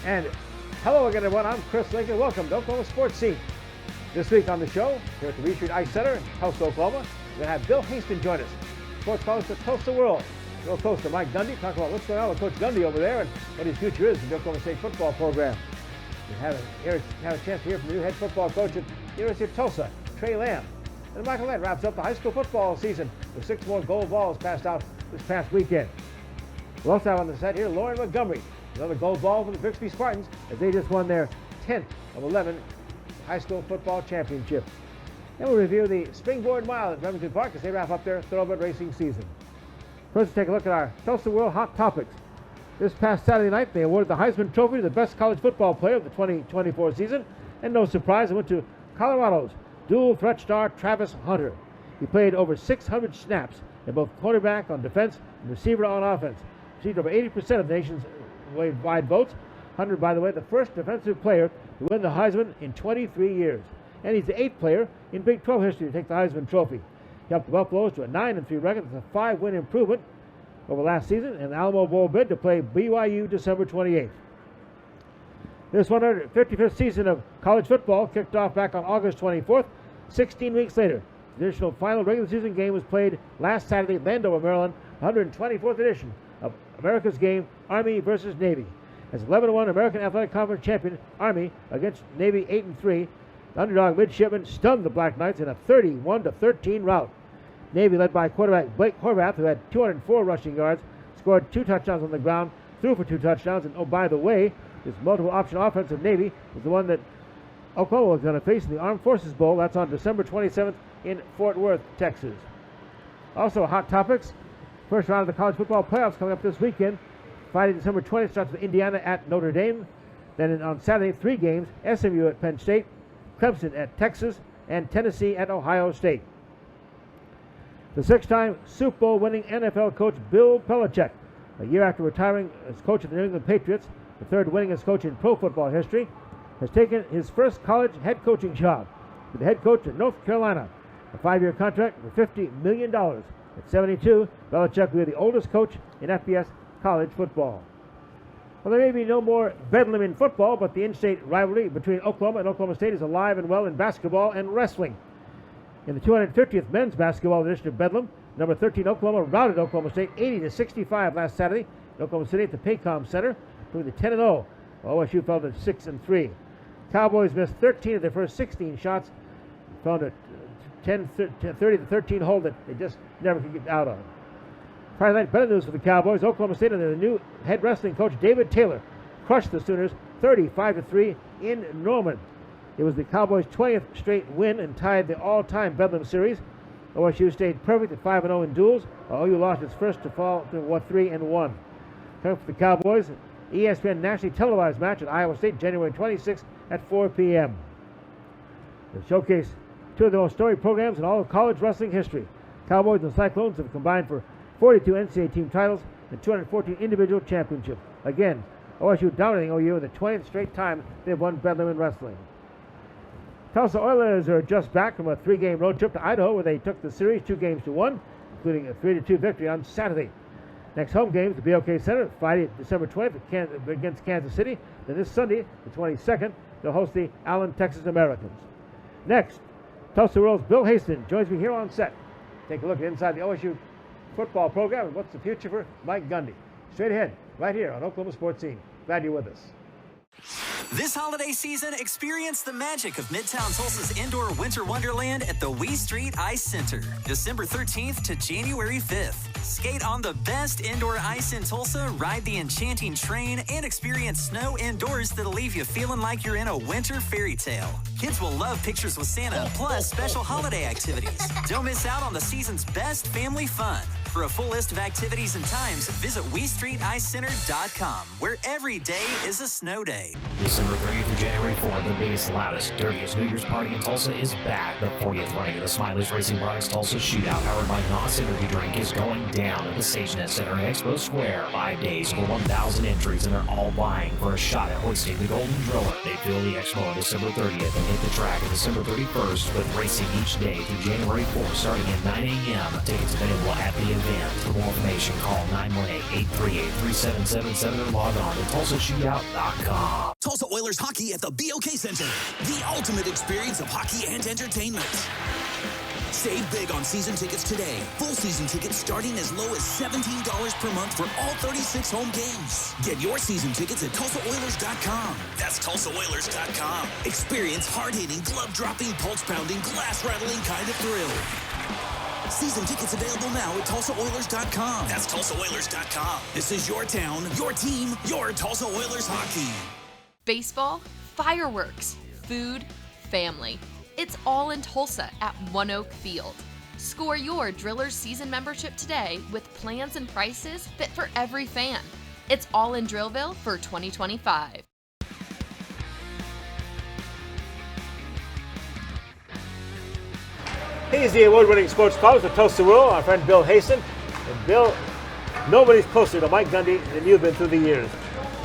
And hello again, everyone. I'm Chris Lincoln. Welcome to Oklahoma Sportscene. This week on the show, here at the Reed Street Ice Center in Tulsa, Oklahoma, we're going to have Bill Haisten join us, sports columnist at Tulsa World. We'll coach to Mike Gundy, talk about what's going on with Coach Gundy over there and what his future is in the Oklahoma State football program. We have a chance to hear from the new head football coach at the University of Tulsa, Tre Lamb. And Michael Lett wraps up the high school football season with 6 more gold balls passed out this past weekend. We'll also have on the set here Lauren Montgomery, another gold ball for the Bixby Spartans as they just won their 10th of 11 high school football championship. And we'll review the Springboard Mile at Remington Park as they wrap up their thoroughbred racing season. First, let's take a look at our Tulsa World Hot Topics. This past Saturday night, they awarded the Heisman Trophy to the best college football player of the 2024 season. And no surprise, it went to Colorado's dual threat star Travis Hunter. He played over 600 snaps at both quarterback on defense and receiver on offense. Received over 80% of the nation's wide votes. Hunter, by the way, the first defensive player to win the Heisman in 23 years. And he's the 8th player in Big 12 history to take the Heisman Trophy. He helped the Buffaloes to a 9-3 record. That's a 5-win improvement over last season and the Alamo Bowl bid to play BYU December 28th. This 155th season of college football kicked off back on August 24th. 16 weeks later, the additional final regular season game was played last Saturday at Landover, Maryland, 124th edition of America's Game, Army versus Navy. As 11-1 American Athletic Conference champion, Army against Navy 8-3, the underdog midshipmen stunned the Black Knights in a 31-13 rout. Navy, led by quarterback Blake Horvath, who had 204 rushing yards, scored 2 touchdowns on the ground, threw for 2 touchdowns, and oh, by the way, this multiple option offense of Navy is the one that Oklahoma was going to face in the Armed Forces Bowl. That's on December 27th in Fort Worth, Texas. Also, hot topics. First round of the college football playoffs coming up this weekend. Friday, December 20th starts with Indiana at Notre Dame. Then on Saturday, 3 games, SMU at Penn State, Clemson at Texas, and Tennessee at Ohio State. The 6-time Super Bowl winning NFL coach Bill Belichick, a year after retiring as coach of the New England Patriots, the 3rd winningest coach in pro football history, has taken his first college head coaching job with the head coach at North Carolina, a 5-year contract for $50 million. At 72, Belichick will be the oldest coach in FBS college football. Well, there may be no more bedlam in football, but the in-state rivalry between Oklahoma and Oklahoma State is alive and well in basketball and wrestling. In the 250th men's basketball edition of Bedlam, number 13 Oklahoma routed Oklahoma State 80-65 last Saturday in Oklahoma City at the Paycom Center, proving the 10-0. OSU fell to 6-3. Cowboys missed 13 of their first 16 shots, found a 30-13 hole that they just never could get out of. Friday night, better news for the Cowboys. Oklahoma State under the new head wrestling coach David Taylor crushed the Sooners 35-3 in Norman. It was the Cowboys' 20th straight win and tied the all-time Bedlam series. OSU stayed perfect at 5-0 in duels, while OU lost its first to fall to 3-1. Coming for the Cowboys, ESPN nationally televised match at Iowa State January 26th at 4 p.m. They showcase 2 of the most storied programs in all of college wrestling history. Cowboys and Cyclones have combined for 42 NCAA team titles and 214 individual championships. Again, OSU dominating OU the 20th straight time they've won Bedlam in wrestling. Tulsa Oilers are just back from a 3-game road trip to Idaho where they took the series 2-1, including a 3-2 victory on Saturday. Next home game is the BOK Center Friday, December 20th against Kansas City. Then this Sunday, the 22nd, they'll host the Allen, Texas Americans. Next, Tulsa World's Bill Haisten joins me here on set. Take a look inside the OSU football program and what's the future for Mike Gundy. Straight ahead, right here on Oklahoma Sportscene. Glad you're with us. This holiday season, experience the magic of Midtown Tulsa's indoor winter wonderland at the Wee Street Ice Center, December 13th to January 5th. Skate on the best indoor ice in Tulsa, ride the enchanting train, and experience snow indoors that'll leave you feeling like you're in a winter fairy tale. Kids will love pictures with Santa, plus special holiday activities. Don't miss out on the season's best family fun. For a full list of activities and times, visit WeStreetIceCenter.com, where every day is a snow day. December 30th through January 4th, the biggest, loudest, dirtiest New Year's party in Tulsa is back. The 40th running of the Smiley's Racing Products Tulsa Shootout, powered by Knott's Energy Drink, is going down at the SageNet Center in Expo Square. 5 days for 1,000 entries, and they're all vying for a shot at hoisting the Golden Driller. They fill the Expo on December 30th and hit the track on December 31st with racing each day through January 4th, starting at 9 a.m. Tickets available at the event. For more information, call 918-838-3777 or log on to TulsaShootout.com. Tulsa Oilers hockey at the BOK Center. The ultimate experience of hockey and entertainment. Save big on season tickets today. Full season tickets starting as low as $17 per month for all 36 home games. Get your season tickets at TulsaOilers.com. That's TulsaOilers.com. Experience hard-hitting, glove-dropping, pulse-pounding, glass-rattling kind of thrill. Season tickets available now at TulsaOilers.com. That's TulsaOilers.com. This is your town, your team, your Tulsa Oilers hockey. Baseball, fireworks, food, family. It's all in Tulsa at One Oak Field. Score your Drillers season membership today with plans and prices fit for every fan. It's all in Drillville for 2025. He's the award-winning sports columnist of Tulsa World, our friend Bill Haisten. And Bill, nobody's closer to Mike Gundy than you've been through the years.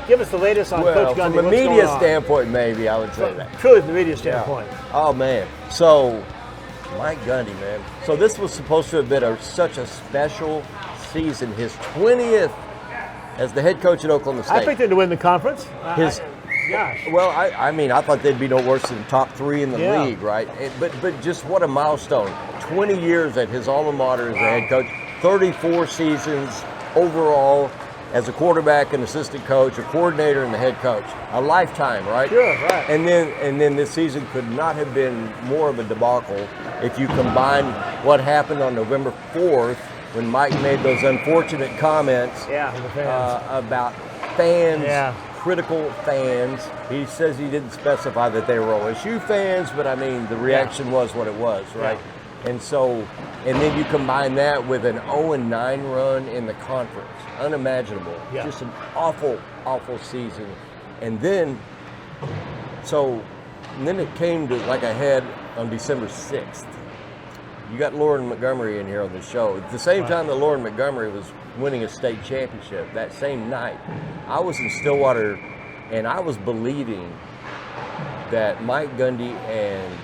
Give us the latest on Coach Gundy. From a media standpoint, maybe I would say that. Truly, from the media standpoint. Yeah. Oh man, so Mike Gundy, man. So this was supposed to have been such a special season. His 20th as the head coach at Oklahoma State. I picked him to win the conference. Gosh. Well, I mean, I thought they'd be no worse than top 3 in the league, right? But just what a milestone. 20 years at his alma mater as a head coach, 34 seasons overall as a quarterback, an assistant coach, a coordinator, and the head coach. A lifetime, right? Sure, right. And then this season could not have been more of a debacle if you combine what happened on November 4th when Mike made those unfortunate comments about fans, critical fans. He says he didn't specify that they were OSU fans, but I mean, the reaction was what it was, right? Yeah. And then you combine that with an 0-9 run in the conference. Unimaginable. Yeah. Just an awful, awful season. And then it came to like a head on December 6th. You got Lauren Montgomery in here on the show. At the same time that Lauren Montgomery was winning a state championship, that same night, I was in Stillwater and I was believing that Mike Gundy and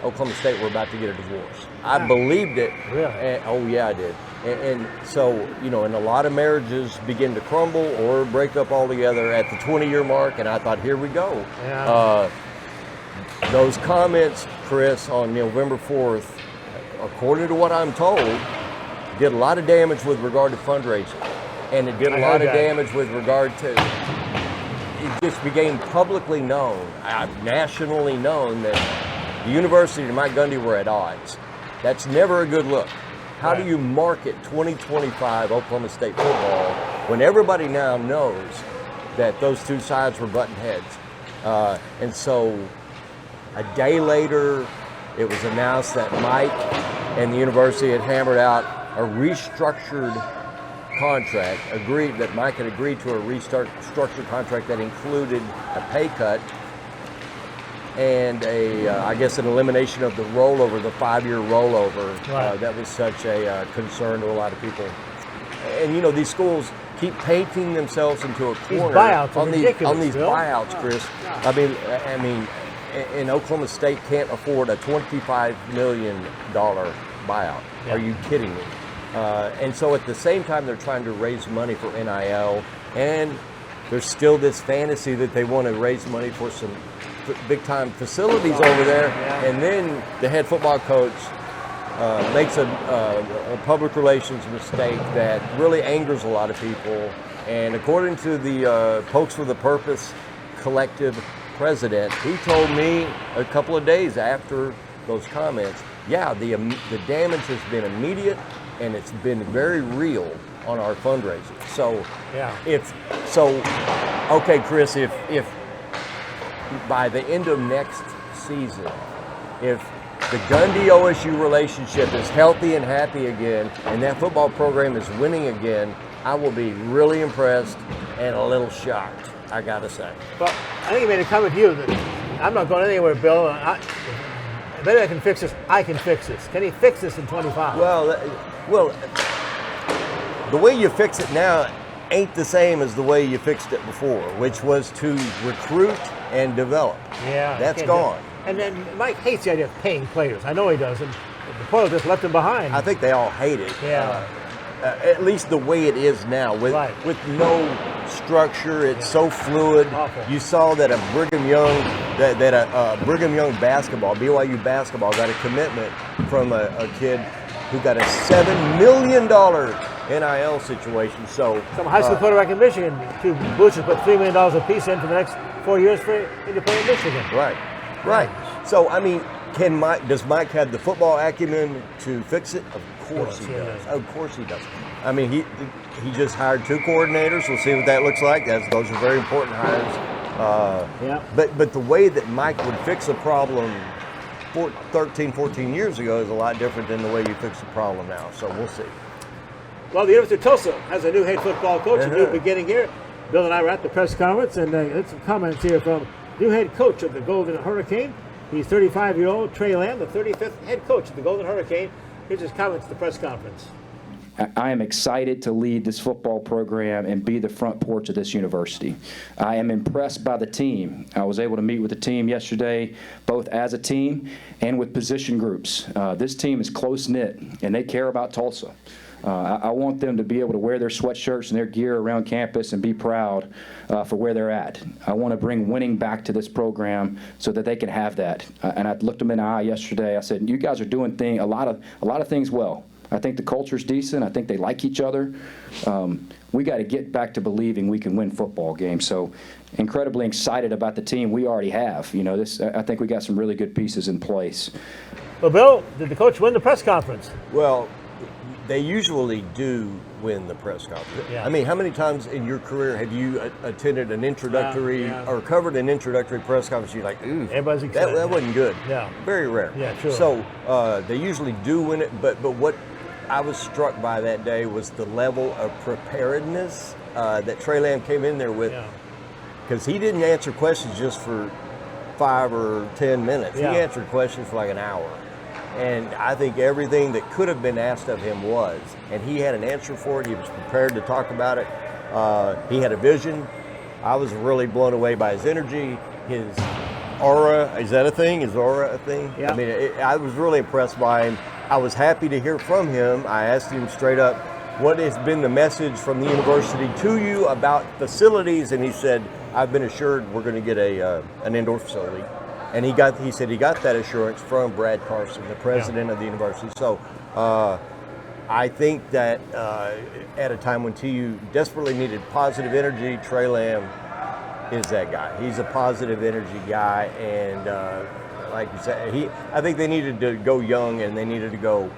Oklahoma State were about to get a divorce. I believed it. Really? Oh yeah, I did. And so, and a lot of marriages begin to crumble or break up altogether at the 20-year mark, and I thought, here we go. Yeah. Those comments, Chris, on November 4th, according to what I'm told, did a lot of damage with regard to fundraising. And it did a lot of damage with regard to, it just became publicly known, nationally known, that the university and Mike Gundy were at odds. That's never a good look. How do you market 2025 Oklahoma State football when everybody now knows that those two sides were butting heads? And so a day later, it was announced that Mike and the university had hammered out a restructured contract, that Mike had agreed to a restructured contract that included a pay cut and I guess an elimination of the rollover, the 5-year rollover. That was such a concern to a lot of people. And these schools keep painting themselves into a corner. These buyouts are on these buyouts, Chris. I mean, and Oklahoma State can't afford a $25 million buyout. Yeah. Are you kidding me? And so at the same time, they're trying to raise money for NIL, and there's still this fantasy that they want to raise money for some big-time facilities over there. Yeah. And then the head football coach makes a public relations mistake that really angers a lot of people. And according to the Pokes with a Purpose collective president, he told me a couple of days after those comments, the damage has been immediate and it's been very real on our fundraising. So okay, Chris, if by the end of next season, if the Gundy OSU relationship is healthy and happy again, and that football program is winning again, I will be really impressed and a little shocked, I gotta say. Well, I think he made a comment to you that I'm not going anywhere, Bill. Maybe I can fix this. I can fix this. Can he fix this in 25? Well, the way you fix it now ain't the same as the way you fixed it before, which was to recruit and develop. Yeah, that's gone. And then Mike hates the idea of paying players. I know he does, and the Poilers just left him behind. I think they all hate it. Yeah. at least the way it is now, with no structure. It's so fluid. Awful. You saw that a Brigham Young, Brigham Young basketball, BYU basketball, got a commitment from a kid who got a $7 million NIL situation. So some high school quarterback in Michigan, two boosters put $3 million a piece in for the next 4 years for him to play in Michigan. Right. So I mean, does Mike have the football acumen to fix it? Of course he does. Of course he does. I mean, he just hired 2 coordinators. We'll see what that looks like. Those are very important hires. But the way that Mike would fix a problem 13, 14 years ago is a lot different than the way you fix the problem now. So we'll see. Well, the University of Tulsa has a new head football coach, a new beginning here. Bill and I were at the press conference, and had some comments here from new head coach of the Golden Hurricane. He's 35-year-old Tre Lamb, the 35th head coach of the Golden Hurricane. Here's his comments at the press conference. I am excited to lead this football program and be the front porch of this university. I am impressed by the team. I was able to meet with the team yesterday, both as a team and with position groups. This team is close-knit, and they care about Tulsa. I want them to be able to wear their sweatshirts and their gear around campus and be proud for where they're at. I want to bring winning back to this program so that they can have that. And I looked them in the eye yesterday. I said, "You guys are doing a lot of things well. I think the culture's decent. I think they like each other. We got to get back to believing we can win football games." So, incredibly excited about the team we already have. You know, I think we got some really good pieces in place. Well, Bill, did the coach win the press conference? Well, they usually do win the press conference. Yeah. I mean, how many times in your career have you attended an introductory or covered an introductory press conference? You're like, ooh, everybody's excited. That wasn't good. Yeah. Very rare. Yeah, true. So they usually do win it, but what I was struck by that day was the level of preparedness that Tre Lamb came in there with, because he didn't answer questions just for 5 or 10 minutes. He answered questions for like an hour. And I think everything that could have been asked of him was. And he had an answer for it. He was prepared to talk about it. He had a vision. I was really blown away by his energy, his aura. Is that a thing? Is aura a thing? Yeah. I mean, I was really impressed by him. I was happy to hear from him. I asked him straight up, what has been the message from the university to you about facilities? And he said, I've been assured we're going to get an indoor facility. And he said he got that assurance from Brad Carson, the president of the university. So I think that at a time when TU desperately needed positive energy, Tre Lamb is that guy. He's a positive energy guy, and like you said, I think they needed to go young and they needed to go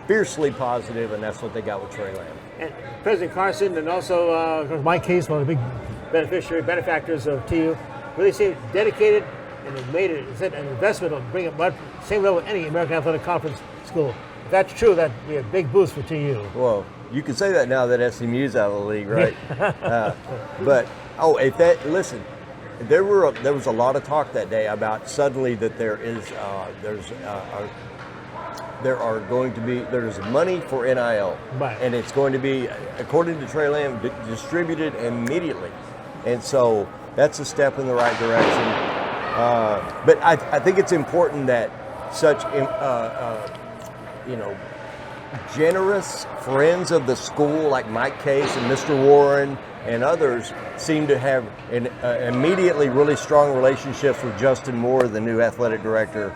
fiercely positive, and that's what they got with Tre Lamb. And President Carson and also Mike Haisten, one of the big benefactors of TU, really seemed dedicated and have made an investment on bringing it same level as any American Athletic Conference school. If that's true, that'd be a big boost for TU. Well, you can say that now that SMU's out of the league, right? But listen, there was a lot of talk that day about suddenly that there's money for NIL, and it's going to be, according to Tre Lamb, distributed immediately, and so that's a step in the right direction. But I think it's important that such generous friends of the school like Mike Case and Mr. Warren and others seem to have immediately really strong relationships with Justin Moore, the new athletic director.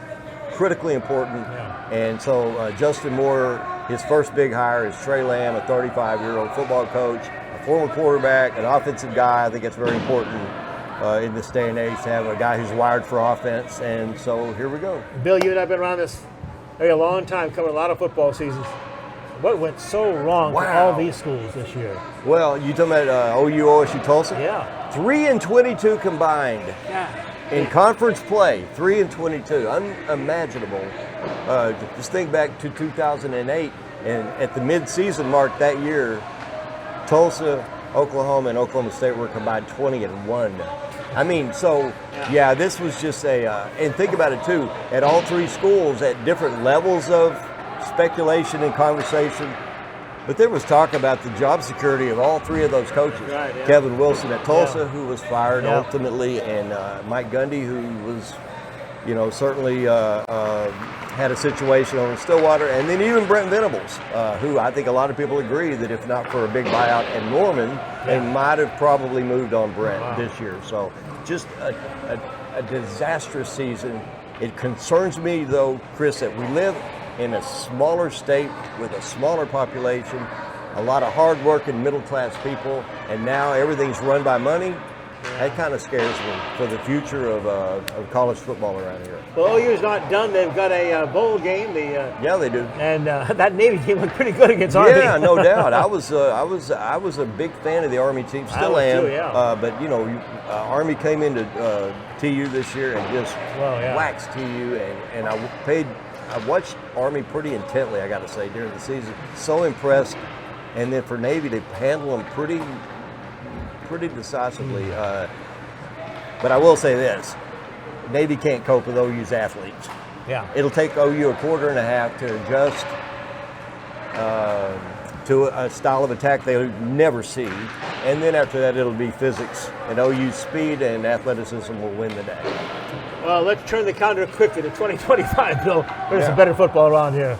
Critically important. And so Justin Moore, his first big hire is Tre Lamb, a 35-year-old football coach, a former quarterback, an offensive guy. I think it's very important in this day and age to have a guy who's wired for offense. And so here we go. Bill, you and I have been around this area a long time, covered a lot of football seasons. What went so wrong for all these schools this year? Well, you talking about OU, OSU, Tulsa? Yeah. 3-22 combined. In conference play, 3-22, unimaginable. Just think back to 2008, and at the mid-season mark that year, Tulsa, Oklahoma, and Oklahoma State were combined 20-1. I mean, so this was just and think about it too. At all three schools, at different levels of speculation and conversation, but there was talk about the job security of all three of those coaches. Right, yeah. Kevin Wilson at Tulsa, who was fired ultimately, and Mike Gundy, who was, certainly had a situation over in Stillwater, and then even Brent Venables, who I think a lot of people agree that if not for a big buyout in Norman, they might have probably moved on Brent this year. So just a disastrous season. It concerns me, though, Chris, that we live in a smaller state with a smaller population, a lot of hard-working middle-class people, and now everything's run by money. That kind of scares me for the future of college football around here. Well, OU's not done. They've got a bowl game. Yeah, they do. And that Navy team looked pretty good against Army. Yeah, no doubt. I was a big fan of the Army team. Still am. Too, yeah. But you know, Army came into TU this year and just waxed TU, and I watched Army pretty intently, I got to say, during the season. So impressed. And then for Navy, they handled them pretty decisively. But I will say this, Navy can't cope with OU's athletes. Yeah. It'll take OU a quarter and a half to adjust to a style of attack they'll never see. And then after that, it'll be physics. And OU's speed and athleticism will win the day. Well, let's turn the calendar quickly to 2025, Bill. There's some better football around here.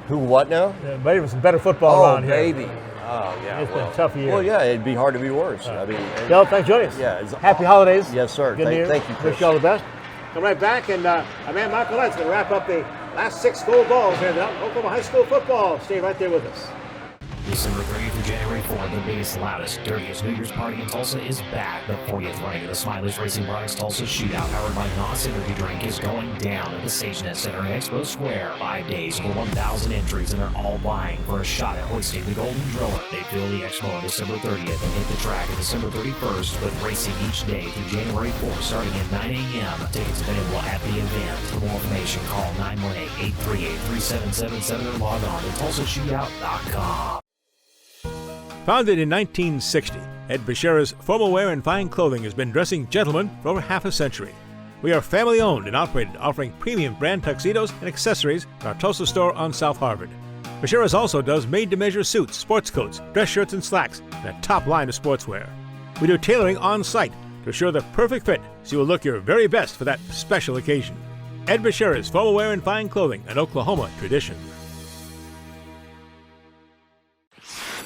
Who, what now? Maybe some better football around here. Oh, baby. Oh, yeah. It's been a tough year. Well, yeah, it'd be hard to be worse. I mean, Bill, thanks for joining us. Yeah. Happy holidays. Yes, sir. Thank you, Chris. Wish you all the best. Come right back, and our man Michael Knight's going to wrap up the last 6 gold balls here in Oklahoma high school football. Stay right there with us. December 30th through January 4th, the biggest, loudest, dirtiest New Year's party in Tulsa is back. The 40th running of the Smiley's Racing Bronx Tulsa Shootout, powered by NOS Energy Drink, is going down at the SageNet Center in Expo Square. 5 days for 1,000 entries, and they're all vying for a shot at hoisting the Golden Driller. They fill the Expo on December 30th and hit the track on December 31st, with racing each day through January 4th, starting at 9 a.m. Tickets available at the event. For more information, call 918-838-3777 or log on to TulsaShootout.com. Founded in 1960, Ed Bashira's Formal Wear and Fine Clothing has been dressing gentlemen for over half a century. We are family-owned and operated, offering premium brand tuxedos and accessories in our Tulsa store on South Harvard. Bashira's also does made-to-measure suits, sports coats, dress shirts, and slacks, and a top line of sportswear. We do tailoring on-site to assure the perfect fit, so you will look your very best for that special occasion. Ed Bashira's Formal Wear and Fine Clothing, an Oklahoma tradition.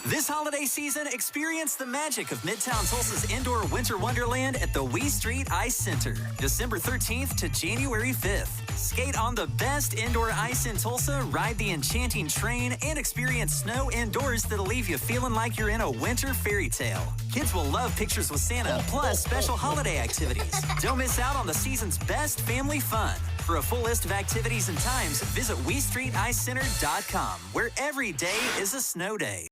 This holiday season, experience the magic of Midtown Tulsa's indoor winter wonderland at the Wee Street Ice Center, December 13th to January 5th. Skate on the best indoor ice in Tulsa, ride the enchanting train, and experience snow indoors that'll leave you feeling like you're in a winter fairy tale. Kids will love pictures with Santa, plus special holiday activities. Don't miss out on the season's best family fun. For a full list of activities and times, visit WeStreetIceCenter.com, where every day is a snow day.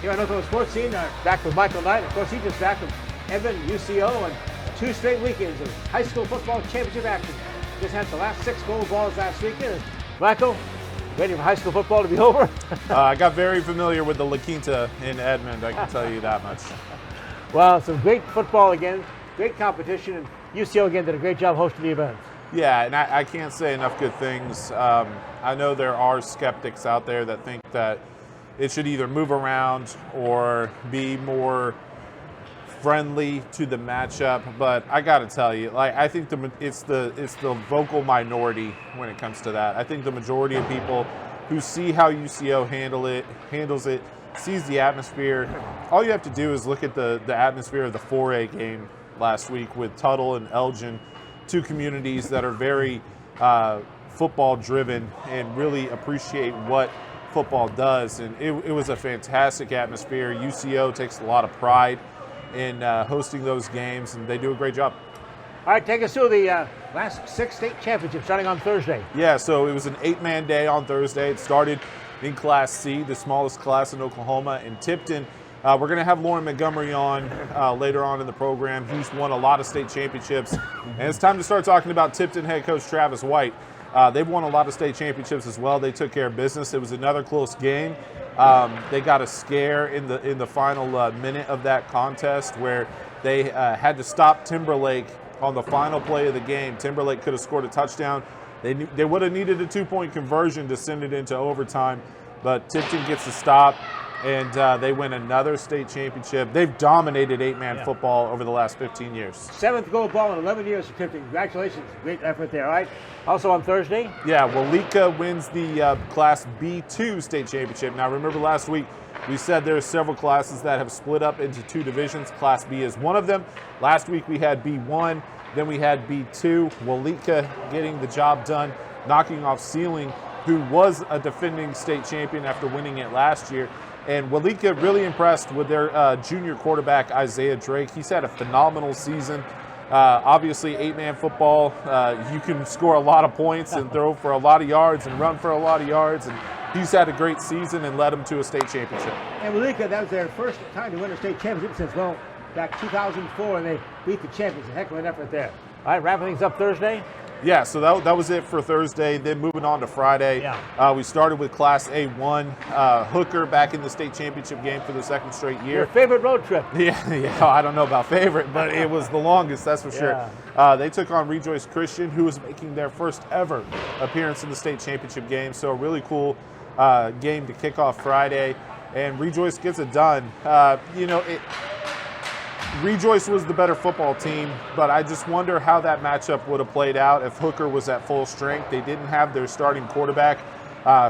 Here on Oklahoma Sports Scene, back with Michael Knight. Of course, he just back from Edmond, UCO, and 2 straight weekends of high school football championship action. Just had the last 6 gold balls last weekend. Michael, ready for high school football to be over? I got very familiar with the La Quinta in Edmond, I can tell you that much. Well, some great football again, great competition, and UCO again did a great job hosting the event. Yeah, and I can't say enough good things. I know there are skeptics out there that think that it should either move around or be more friendly to the matchup, but I got to tell you, like, I think it's the vocal minority when it comes to that. I think the majority of people who see how UCO handles it, sees the atmosphere. All you have to do is look at the atmosphere of the 4A game last week with Tuttle and Elgin, 2 communities that are very football driven and really appreciate what football does, and it was a fantastic atmosphere. UCO takes a lot of pride in hosting those games, and they do a great job. All right, take us through the last 6 state championships starting on Thursday. Yeah, so it was an 8-man day on Thursday. It started in Class C, the smallest class in Oklahoma, in Tipton. We're going to have Lauren Montgomery on later on in the program. He's won a lot of state championships, and it's time to start talking about Tipton head coach Travis White. They've won a lot of state championships as well. They took care of business. It was another close game. They got a scare in the final minute of that contest where they had to stop Timberlake on the final play of the game. Timberlake could have scored a touchdown. They would have needed a 2-point conversion to send it into overtime, but Tipton gets the stop. and they win another state championship. They've dominated eight-man football over the last 15 years. 7th gold ball in 11 years certificate. Congratulations. Great effort there, all right? Also on Thursday? Yeah, Walika wins the Class B2 state championship. Now, remember last week, we said there are several classes that have split up into 2 divisions. Class B is one of them. Last week we had B1, then we had B2. Walika getting the job done, knocking off Sealing, who was a defending state champion after winning it last year. And Walika really impressed with their junior quarterback, Isaiah Drake. He's had a phenomenal season. Obviously, 8-man football, you can score a lot of points and throw for a lot of yards and run for a lot of yards. And he's had a great season and led them to a state championship. And Walika, that was their first time to win a state championship since, well, back 2004, and they beat the champions. A heck of an effort there. All right, wrapping things up Thursday. Yeah, so that was it for Thursday. Then moving on to Friday, we started with Class A1. Hooker back in the state championship game for the 2nd straight year. Your favorite road trip? Yeah, I don't know about favorite, but it was the longest, that's for sure. They took on Rejoice Christian, who was making their first ever appearance in the state championship game. So a really cool game to kick off Friday, and Rejoice gets it done. Rejoice was the better football team, but I just wonder how that matchup would have played out if Hooker was at full strength. They didn't have their starting quarterback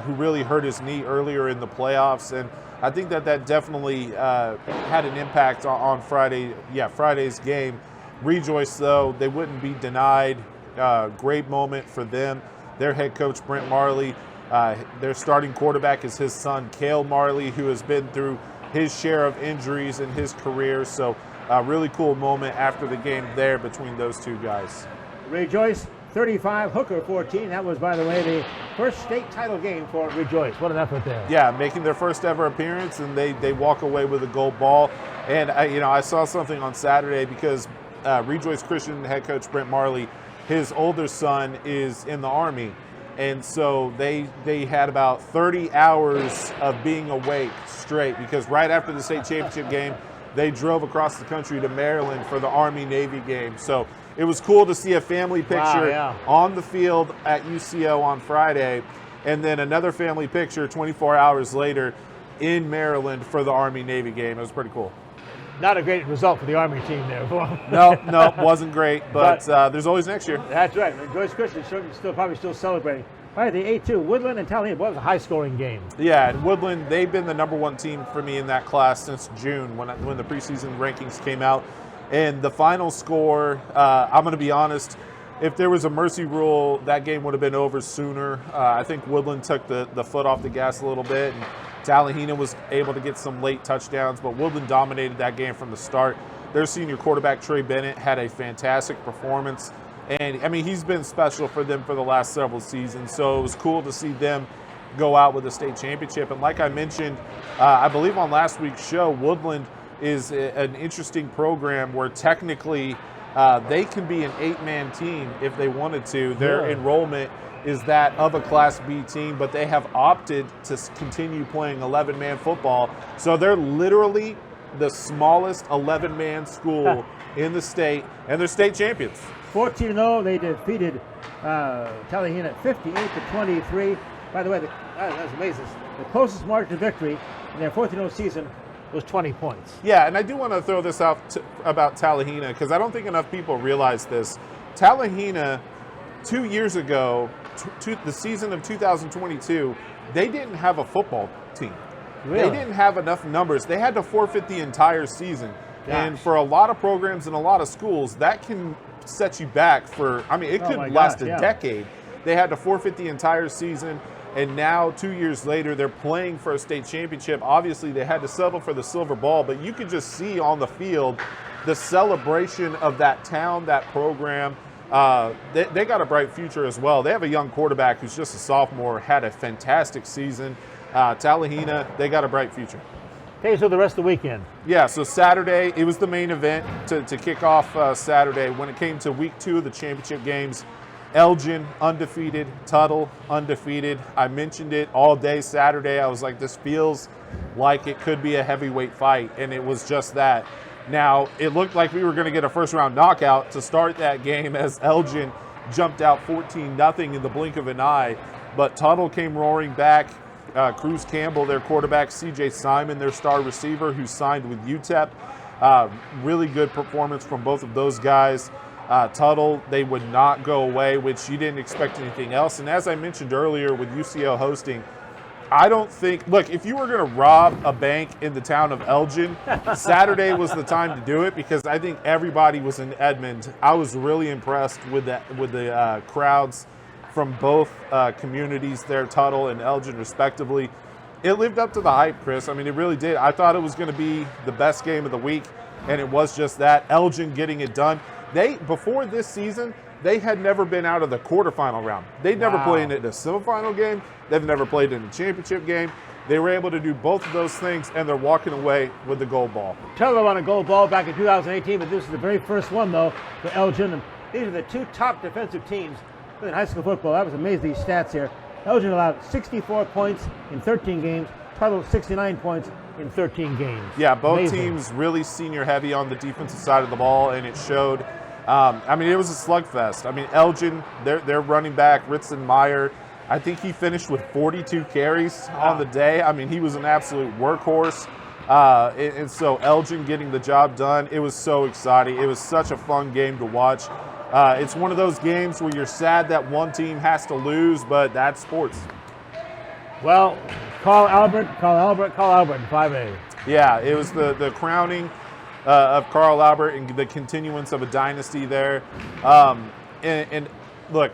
who really hurt his knee earlier in the playoffs, and I think that definitely had an impact on Friday's game. Rejoice, though, they wouldn't be denied. Great moment for them. Their head coach, Brent Marley, their starting quarterback is his son, Cale Marley, who has been through his share of injuries in his career. So a really cool moment after the game there between those two guys. Rejoice 35, Hooker 14. That was, by the way, the first state title game for Rejoice. What an effort there. Yeah, making their first ever appearance, and they walk away with a gold ball. And I saw something on Saturday because Rejoice Christian head coach Brent Marley, his older son is in the Army. And so they had about 30 hours of being awake straight, because right after the state championship game, they drove across the country to Maryland for the Army-Navy game. So it was cool to see a family picture on the field at UCO on Friday, and then another family picture 24 hours later in Maryland for the Army-Navy game. It was pretty cool. Not a great result for the Army team there. No, wasn't great, but there's always next year. That's right. Rejoice Christian probably still celebrating. All right, the A2, Woodland and Tallahassee. Boy, it was a high-scoring game. Yeah, and Woodland, they've been the #1 team for me in that class since June when the preseason rankings came out. And the final score, I'm going to be honest, if there was a mercy rule, that game would have been over sooner. I think Woodland took the foot off the gas a little bit, and Tallahassee was able to get some late touchdowns, but Woodland dominated that game from the start. Their senior quarterback, Trey Bennett, had a fantastic performance. And, I mean, he's been special for them for the last several seasons, so it was cool to see them go out with a state championship. And like I mentioned, I believe on last week's show, Woodland is an interesting program where technically they can be an 8-man team if they wanted to. Their enrollment is that of a Class B team, but they have opted to continue playing 11-man football. So they're literally the smallest 11-man school in the state, and they're state champions. 14-0, they defeated Tallahassee at 58-23. By the way, that's amazing. The closest margin to victory in their 14-0 season was 20 points. Yeah, and I do want to throw this out about Tallahassee, because I don't think enough people realize this. Tallahassee, 2 years ago, the season of 2022, they didn't have a football team. Really? They didn't have enough numbers. They had to forfeit the entire season. Gosh. And for a lot of programs and a lot of schools, that can set you back for, I mean, it could last a decade. They had to forfeit the entire season, and now 2 years later, they're playing for a state championship. Obviously, they had to settle for the silver ball, but you could just see on the field the celebration of that town, that program. They got a bright future as well. They have a young quarterback who's just a sophomore, had a fantastic season. Tallahassee, they got a bright future. Okay, so the rest of the weekend. Yeah, so Saturday, it was the main event to kick off Saturday. When it came to week 2 of the championship games, Elgin undefeated, Tuttle undefeated. I mentioned it all day Saturday. I was like, this feels like it could be a heavyweight fight, and it was just that. Now, it looked like we were going to get a first-round knockout to start that game as Elgin jumped out 14-0 in the blink of an eye, but Tuttle came roaring back. Cruz Campbell, their quarterback, CJ Simon, their star receiver, who signed with UTEP. Really good performance from both of those guys. Tuttle, they would not go away, which you didn't expect anything else. And as I mentioned earlier with UCO hosting, I don't think, look, if you were going to rob a bank in the town of Elgin, Saturday was the time to do it, because I think everybody was in Edmond. I was really impressed with the crowds from both communities there, Tuttle and Elgin respectively. It lived up to the hype, Chris. I mean, it really did. I thought it was going to be the best game of the week, and it was just that. Elgin getting it done. Before this season, they had never been out of the quarterfinal round. They'd never played in a semifinal game. They've never played in a championship game. They were able to do both of those things, and they're walking away with the gold ball. Tuttle won a gold ball back in 2018, but this is the very first one, though, for Elgin. And these are the two top defensive teams in high school football. That was amazing, these stats here. Elgin allowed 64 points in 13 games, Tuttle 69 points in 13 games. Yeah, both teams really senior heavy on the defensive side of the ball, and it showed. I mean, it was a slugfest. I mean, Elgin, their running back, Ritson Meyer, I think he finished with 42 carries on the day. I mean, he was an absolute workhorse. And so Elgin getting the job done, it was so exciting. It was such a fun game to watch. It's one of those games where you're sad that one team has to lose, but that's sports. Well, Carl Albert, 5A. Yeah, it was the crowning of Carl Albert and the continuance of a dynasty there. And look,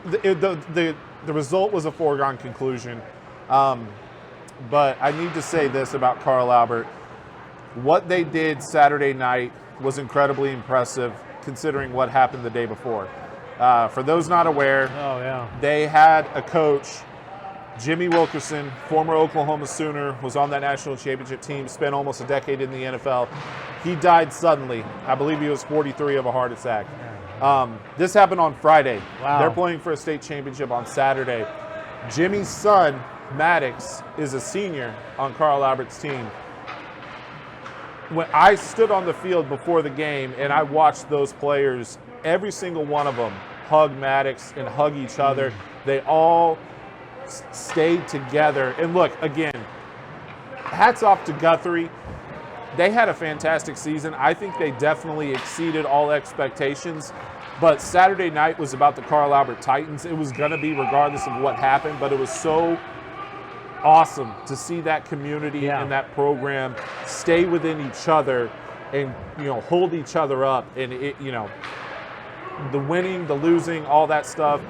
the result was a foregone conclusion. But I need to say this about Carl Albert. What they did Saturday night was incredibly impressive, considering what happened the day before. For those not aware, they had a coach, Jimmy Wilkerson, former Oklahoma Sooner, was on that national championship team, spent almost a decade in the NFL. He died suddenly. I believe he was 43 of a heart attack. This happened on Friday. Wow. They're playing for a state championship on Saturday. Jimmy's son, Maddox, is a senior on Carl Albert's team. When I stood on the field before the game and I watched those players, every single one of them hug Maddox and hug each other. They all stayed together. And look, again, hats off to Guthrie. They had a fantastic season. I think they definitely exceeded all expectations. But Saturday night was about the Carl Albert Titans. It was going to be regardless of what happened, but it was so awesome to see that community and that program stay within each other and, hold each other up. And, the winning, the losing, all that stuff.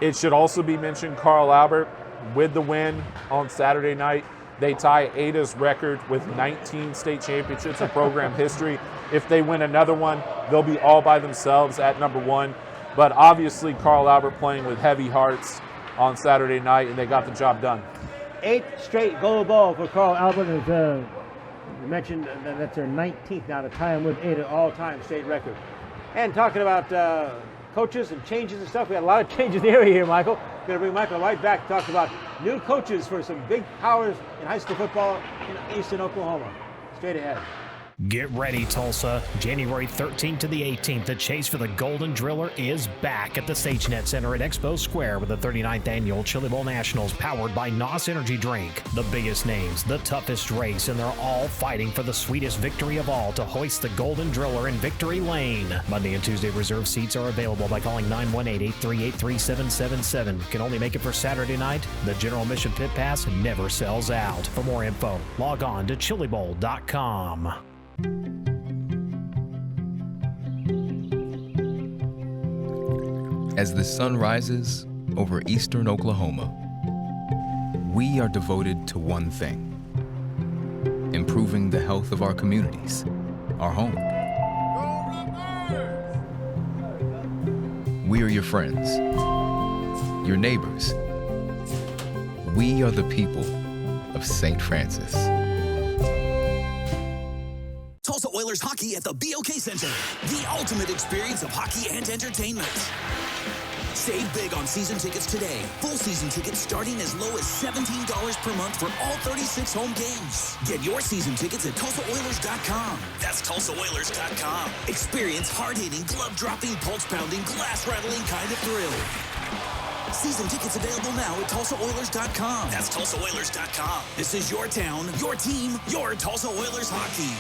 It should also be mentioned, Carl Albert, with the win on Saturday night, they tie Ada's record with 19 state championships in program history. If they win another one, they'll be all by themselves at number one. But obviously, Carl Albert playing with heavy hearts on Saturday night, and they got the job done. 8th straight gold ball for Carl Albert. As you mentioned, that's their 19th now to tie him with Ada all-time state record. And talking about coaches and changes and stuff, we had a lot of changes in the area here, Michael. Going to bring Michael right back to talk about new coaches for some big powers in high school football in eastern Oklahoma. Straight ahead. Get ready, Tulsa. January 13th to the 18th, the chase for the Golden Driller is back at the SageNet Center at Expo Square with the 39th Annual Chili Bowl Nationals powered by NOS Energy Drink. The biggest names, the toughest race, and they're all fighting for the sweetest victory of all to hoist the Golden Driller in victory lane. Monday and Tuesday reserved seats are available by calling 918-838-3777. Can only make it for Saturday night. The General Admission Pit Pass never sells out. For more info, log on to chilibowl.com. As the sun rises over eastern Oklahoma, we are devoted to one thing: improving the health of our communities, our home. We are your friends, your neighbors. We are the people of St. Francis. Tulsa Oilers hockey at the BOK Center. The ultimate experience of hockey and entertainment. Save big on season tickets today. Full season tickets starting as low as $17 per month for all 36 home games. Get your season tickets at TulsaOilers.com. That's TulsaOilers.com. Experience hard-hitting, glove-dropping, pulse-pounding, glass-rattling kind of thrill. Season tickets available now at TulsaOilers.com. That's TulsaOilers.com. This is your town, your team, your Tulsa Oilers hockey.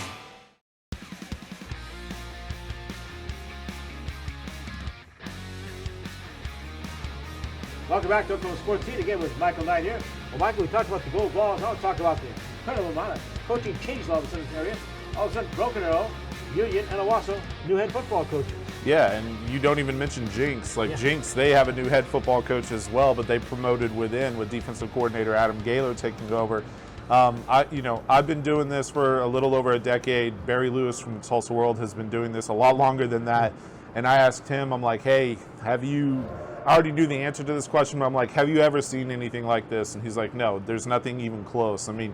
Welcome back to Oklahoma Sportscene again with Michael Knight here. Well, Michael, we talked about the gold balls. Now let's talk about the incredible amount of coaching change all of a sudden in this area. All of a sudden, Broken Arrow, Union, and Owasso, new head football coaches. Yeah, and you don't even mention Jinx. Jinx, they have a new head football coach as well, but they promoted within with defensive coordinator Adam Gaylor taking over. I've been doing this for a little over a decade. Barry Lewis from the Tulsa World has been doing this a lot longer than that. And I asked him, I'm like, hey, I already knew the answer to this question, but I'm like, have you ever seen anything like this? And he's like, no, there's nothing even close. I mean,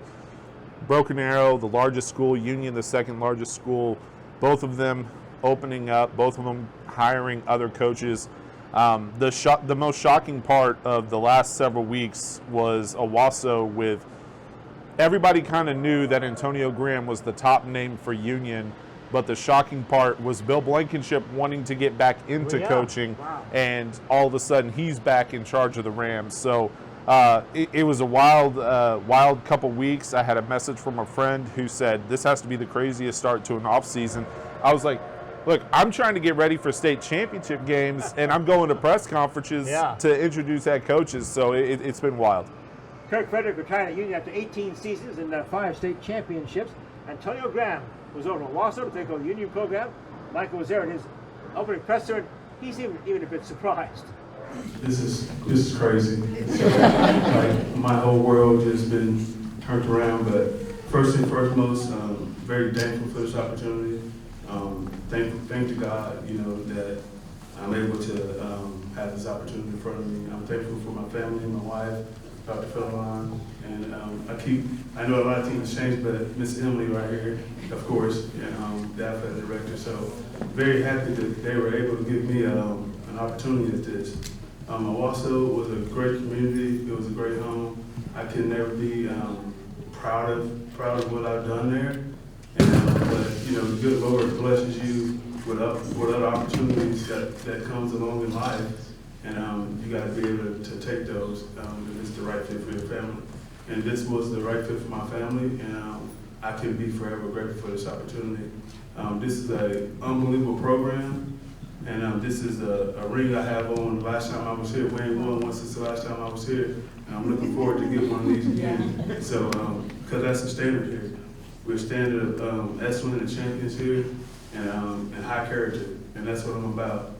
Broken Arrow, the largest school, Union, the second largest school, both of them opening up, both of them hiring other coaches. The most shocking part of the last several weeks was Owasso with everybody kind of knew that Antonio Graham was the top name for Union, but the shocking part was Bill Blankenship wanting to get back into coaching, and all of a sudden he's back in charge of the Rams. So it was a wild couple weeks. I had a message from a friend who said, this has to be the craziest start to an offseason. I was like, look, I'm trying to get ready for state championship games, and I'm going to press conferences to introduce head coaches, so it's been wild. Kirk Frederick retired at Union after 18 seasons and 5 state championships. Antonio Graham was over in Owasso to take over the Union program. Michael was there in his opening presser, and he's even a bit surprised. This is crazy. Like, my whole world just been turned around, but first and foremost, very thankful for this opportunity. Thank to God, that I'm able to have this opportunity in front of me. I'm thankful for my family, my wife, Dr. Philon, and I know a lot of teams changed, but Miss Emily right here, of course, and the athletic director. So very happy that they were able to give me an opportunity at this. Owasso was a great community. It was a great home. I can never be proud of what I've done there. But the good Lord blesses you with other opportunities that comes along in life, and you got to be able to take those if it's the right fit for your family. And this was the right fit for my family, and I can be forever grateful for this opportunity. This is an unbelievable program, and this is a ring I have on. The last time I was here, wearing one since the last time I was here, and I'm looking forward to getting one of these again. So, because that's the standard here. We're a standard of excellence and champions here, and high character, and that's what I'm about.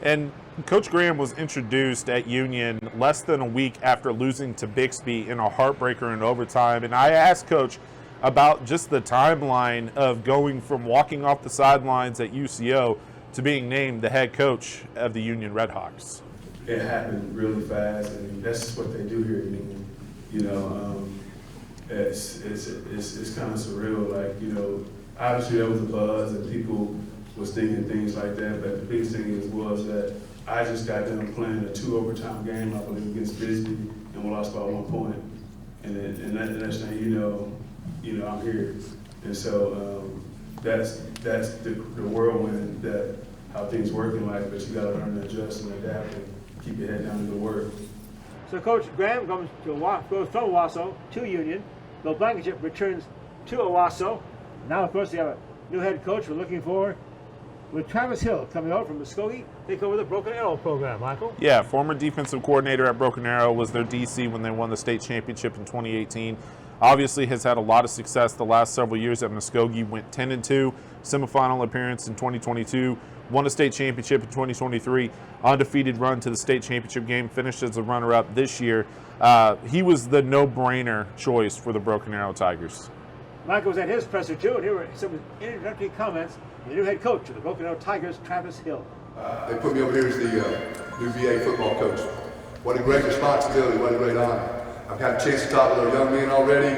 And Coach Graham was introduced at Union less than a week after losing to Bixby in a heartbreaker in overtime. And I asked Coach about just the timeline of going from walking off the sidelines at UCO to being named the head coach of the Union Redhawks. It happened really fast, and that's just what they do here at Union. It's kind of surreal. Like, obviously there was a buzz and people was thinking things like that, but the biggest thing was that I just got done playing a 2 overtime game, I believe, against Bisbee, and we lost by 1 point. And that next thing I'm here. And so that's the whirlwind, that how things work in life, but you got to learn to adjust and adapt and keep your head down and go work. So Coach Graham goes from Owasso to Union. Bill Blankenship returns to Owasso. Now, of course, they have a new head coach we're looking for, with Travis Hill coming out from Muskogee, take over the Broken Arrow program. Michael? Yeah, former defensive coordinator at Broken Arrow, was their DC when they won the state championship in 2018. Obviously has had a lot of success the last several years at Muskogee. Went 10-2, semifinal appearance in 2022, won a state championship in 2023, undefeated run to the state championship game, finished as a runner-up this year. He was the no-brainer choice for the Broken Arrow Tigers. Michael was at his presser too, and here were some introductory comments from the new head coach of the Broken Arrow Tigers, Travis Hill. They put me over here as the new VA football coach. What a great responsibility, what a great honor. I've had a chance to talk with our young men already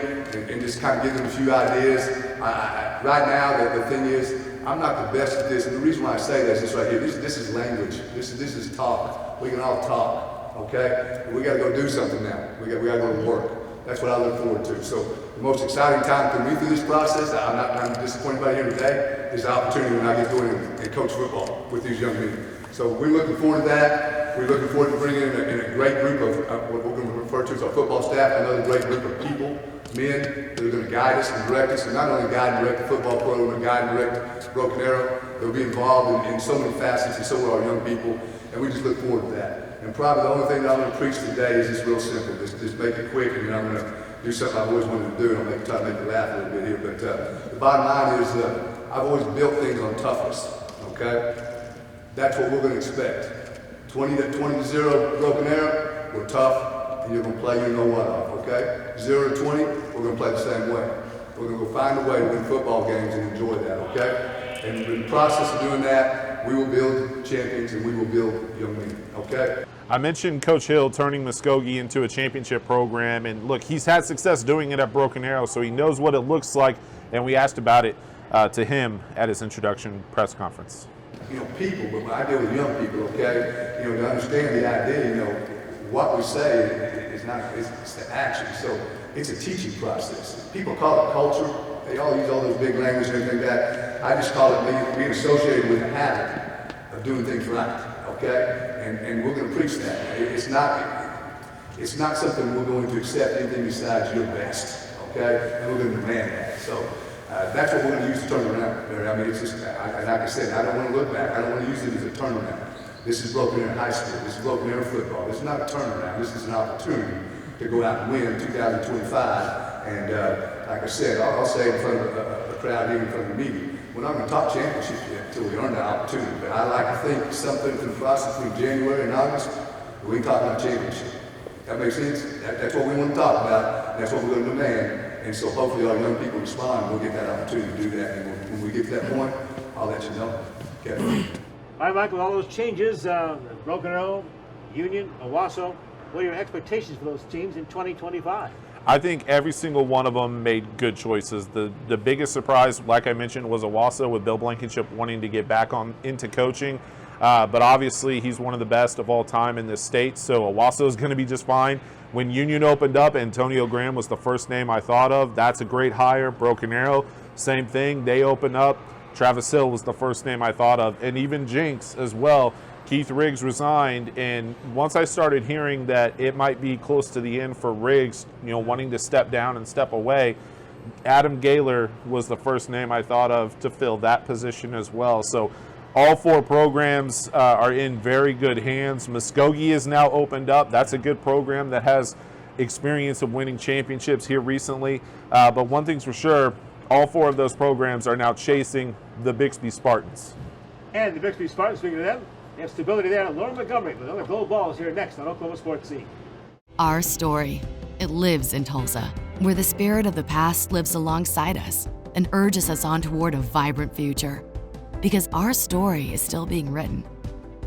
and just kind of give them a few ideas. Right now, the thing is, I'm not the best at this, and the reason why I say this is right here. This is language. This is talk. We can all talk, okay? We got to go do something now. We got to go to work. That's what I look forward to. So the most exciting time for me through this process, I'm disappointed by here today, is the opportunity when I get going and coach football with these young men. So we're looking forward to that. We're looking forward to bringing in a great group of what we're going to refer to as our football staff, another great group of people, men that are going to guide us and direct us, and not only guide and direct the football program, but guide and direct Broken Arrow. They'll be involved in so many facets, and so will our young people, and we just look forward to that. And probably the only thing that I'm going to preach today is just real simple. Just make it quick, and then I'm going to do something I've always wanted to do, and I'll try to make you laugh a little bit here. But the bottom line is I've always built things on toughness, okay? That's what we're going to expect. 20-0 Broken Arrow, we're tough, and you're going to play your know what off, okay? 0-20, we're going to play the same way. We're going to go find a way to win football games and enjoy that, okay? And in the process of doing that, we will build champions and we will build young men, okay? I mentioned Coach Hill turning Muskogee into a championship program, and look, he's had success doing it at Broken Arrow, so he knows what it looks like, and we asked about it to him at his introduction press conference. You know, people, but when I deal with young people, okay, you know, to understand the idea, you know, what we say is not, it's the action. So it's a teaching process. People call it culture. They all use all those big language and everything like that. I just call it being associated with the habit of doing things right, okay? And we're going to preach that. It's not something we're going to accept anything besides your best, okay? And we're going to demand that. So that's what we're going to use to turn around, Barry. I mean, it's just, like I said, I don't want to look back. I don't want to use it as a turnaround. This is Broken Arrow High School. This is Broken Arrow football. This is not a turnaround. This is an opportunity to go out and win in 2025. And like I said, I'll say in front of a crowd here in front of the media, we're not going to talk championship yet until we earn that opportunity. But I like to think something from the process between January and August, we can talk about championship. That makes sense? That's what we want to talk about. That's what we're going to demand. And so hopefully our young people respond. We'll get that opportunity to do that. And when we get to that point, I'll let you know. Okay. All right, Michael, all those changes, Broken Arrow, Union, Owasso, what are your expectations for those teams in 2025? I think every single one of them made good choices. The biggest surprise, like I mentioned, was Owasso with Bill Blankenship wanting to get back into coaching. But obviously he's one of the best of all time in this state, so Owasso is going to be just fine. When Union opened up, Antonio Graham was the first name I thought of. That's a great hire. Broken Arrow, same thing. They opened up. Travis Hill was the first name I thought of, and even Jinx as well. Keith Riggs resigned, and once I started hearing that it might be close to the end for Riggs, you know, wanting to step down and step away, Adam Gaylor was the first name I thought of to fill that position as well. So all four programs are in very good hands. Muskogee is now opened up. That's a good program that has experience of winning championships here recently. But one thing's for sure, all four of those programs are now chasing the Bixby Spartans. And the Bixby Spartans, speaking of them, they have stability there. Lauren Montgomery with another gold balls here next on Oklahoma Sportscene. Our story, it lives in Tulsa, where the spirit of the past lives alongside us and urges us on toward a vibrant future. Because our story is still being written.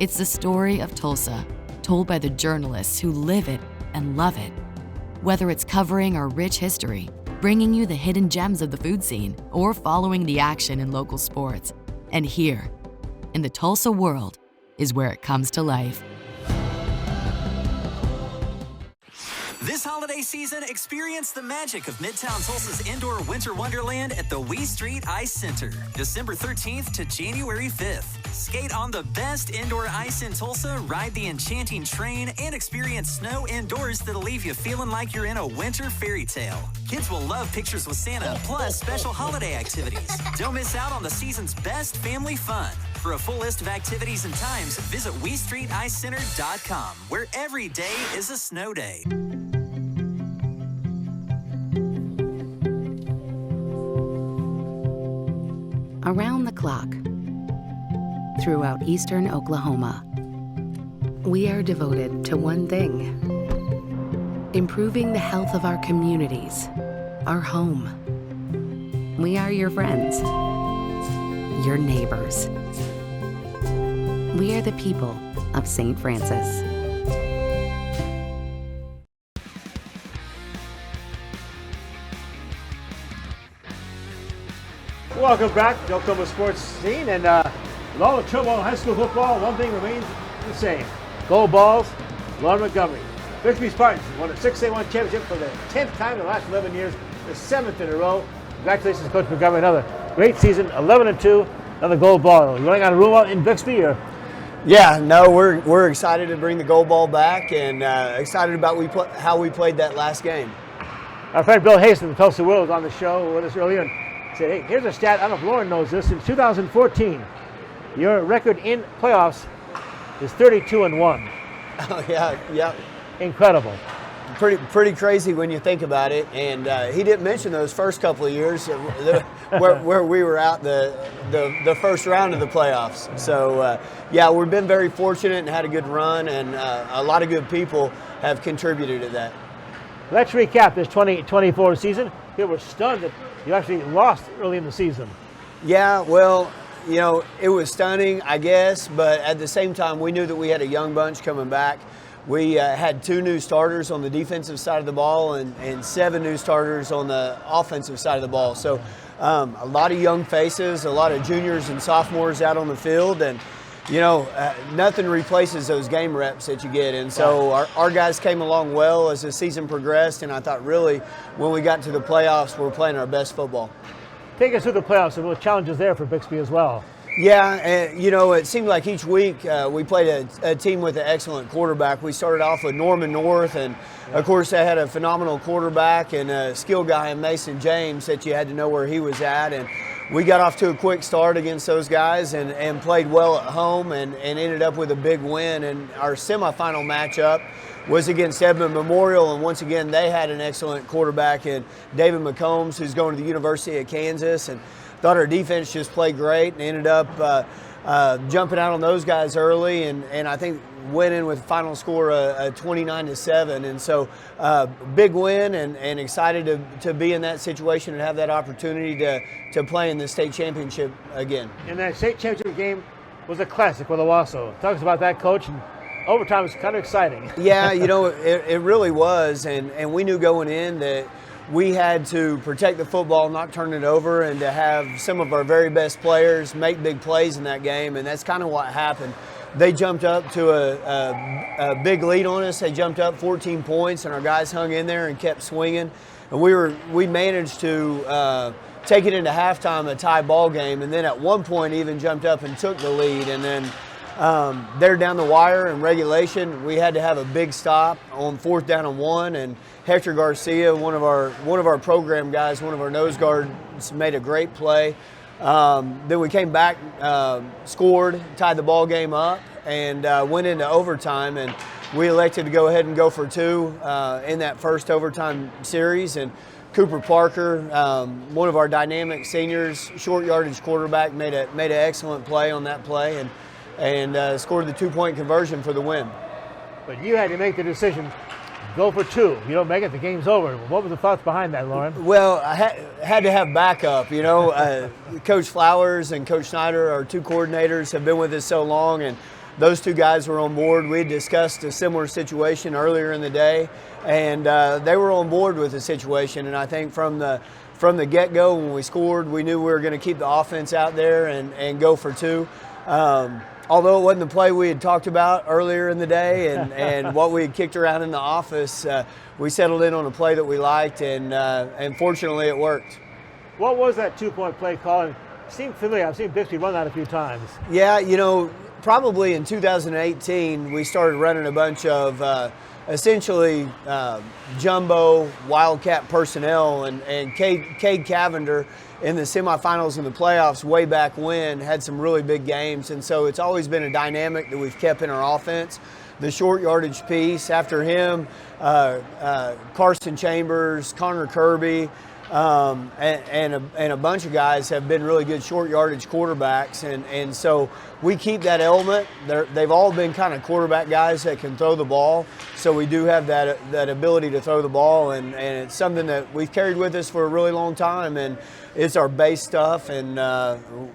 It's the story of Tulsa, told by the journalists who live it and love it. Whether it's covering our rich history, bringing you the hidden gems of the food scene, or following the action in local sports. And here, in the Tulsa world, is where it comes to life. This holiday season, experience the magic of Midtown Tulsa's indoor winter wonderland at the Wee Street Ice Center, December 13th to January 5th. Skate on the best indoor ice in Tulsa, ride the enchanting train, and experience snow indoors that'll leave you feeling like you're in a winter fairy tale. Kids will love pictures with Santa, plus special holiday activities. Don't miss out on the season's best family fun. For a full list of activities and times, visit WeStreetIceCenter.com, where every day is a snow day. Around the clock, throughout eastern Oklahoma, we are devoted to one thing: improving the health of our communities, our home. We are your friends, your neighbors. We are the people of St. Francis. Welcome back to Oklahoma Sports Scene. And with all the trouble in high school football, one thing remains the same: gold balls. Lauren Montgomery. Bixby Spartans won a 6A1 championship for the 10th time in the last 11 years, the 7th in a row. Congratulations, Coach Montgomery. Another great season, 11-2, another gold ball. You running on a room out in Bixby, or? Yeah, no, we're excited to bring the gold ball back and excited about how we played that last game. Our friend Bill Haisten, the Tulsa World, was on the show with us earlier and said, hey, here's a stat. I don't know if Lauren knows this. In 2014, your record in playoffs is 32-1. Oh, yeah. Incredible. Pretty crazy when you think about it. And he didn't mention those first couple of years where we were out the first round of the playoffs. So, yeah, we've been very fortunate and had a good run, and a lot of good people have contributed to that. Let's recap this 2024 season. We were stunned that you actually lost early in the season. Yeah, well, you know, it was stunning, I guess, but at the same time, we knew that we had a young bunch coming back. We had 2 new starters on the defensive side of the ball and 7 new starters on the offensive side of the ball. So a lot of young faces, a lot of juniors and sophomores out on the field, and you know, nothing replaces those game reps that you get. And so our guys came along well as the season progressed, and I thought really when we got to the playoffs, we were playing our best football. Take us through the playoffs, and what challenges there for Bixby as well. Yeah, and you know, it seemed like each week we played a team with an excellent quarterback. We started off with Norman North, and of course they had a phenomenal quarterback and a skill guy in Mason James that you had to know where he was at. And we got off to a quick start against those guys and played well at home and ended up with a big win. And our semifinal matchup was against Edmond Memorial, and once again they had an excellent quarterback in David McCombs, who's going to the University of Kansas. And thought our defense just played great and ended up jumping out on those guys early, and I think winning with final score 29-7. And so big win and excited to be in that situation and have that opportunity to play in the state championship again. And that state championship game was a classic with Owasso. Talk us about that, Coach. And overtime was kind of exciting. Yeah, you know, it really was, and we knew going in that we had to protect the football, not turn it over, and to have some of our very best players make big plays in that game, and that's kind of what happened. They jumped up to a big lead on us. They jumped up 14 points, and our guys hung in there and kept swinging. And we managed to take it into halftime, a tie ball game, and then at one point even jumped up and took the lead. And then they're down the wire in regulation. We had to have a big stop on 4th down and 1, and Hector Garcia, one of our program guys, one of our nose guards, made a great play. Then we came back, scored, tied the ball game up, and went into overtime. And we elected to go ahead and go for 2 in that first overtime series. And Cooper Parker, one of our dynamic seniors, short yardage quarterback, made an excellent play on that play and scored the 2-point conversion for the win. But you had to make the decision. Go for 2. If you don't make it, the game's over. What were the thoughts behind that, Lauren? Well, I had to have backup. You know, Coach Flowers and Coach Schneider, our 2 coordinators, have been with us so long, and those 2 guys were on board. We had discussed a similar situation earlier in the day, and they were on board with the situation. And I think from the get-go, when we scored, we knew we were going to keep the offense out there and go for 2. Although it wasn't the play we had talked about earlier in the day and what we had kicked around in the office, we settled in on a play that we liked, and fortunately it worked. What was that 2-point play call? It seemed familiar. I've seen Bixby run that a few times. Yeah, you know, probably in 2018 we started running a bunch of essentially jumbo Wildcat personnel, and Cade Cavender in the semifinals and the playoffs way back when had some really big games, and so it's always been a dynamic that we've kept in our offense. The short yardage piece, after him, Carson Chambers, Connor Kirby, and a bunch of guys have been really good short yardage quarterbacks, and so we keep that element. They've all been kind of quarterback guys that can throw the ball, so we do have that ability to throw the ball, and it's something that we've carried with us for a really long time, and it's our base stuff, and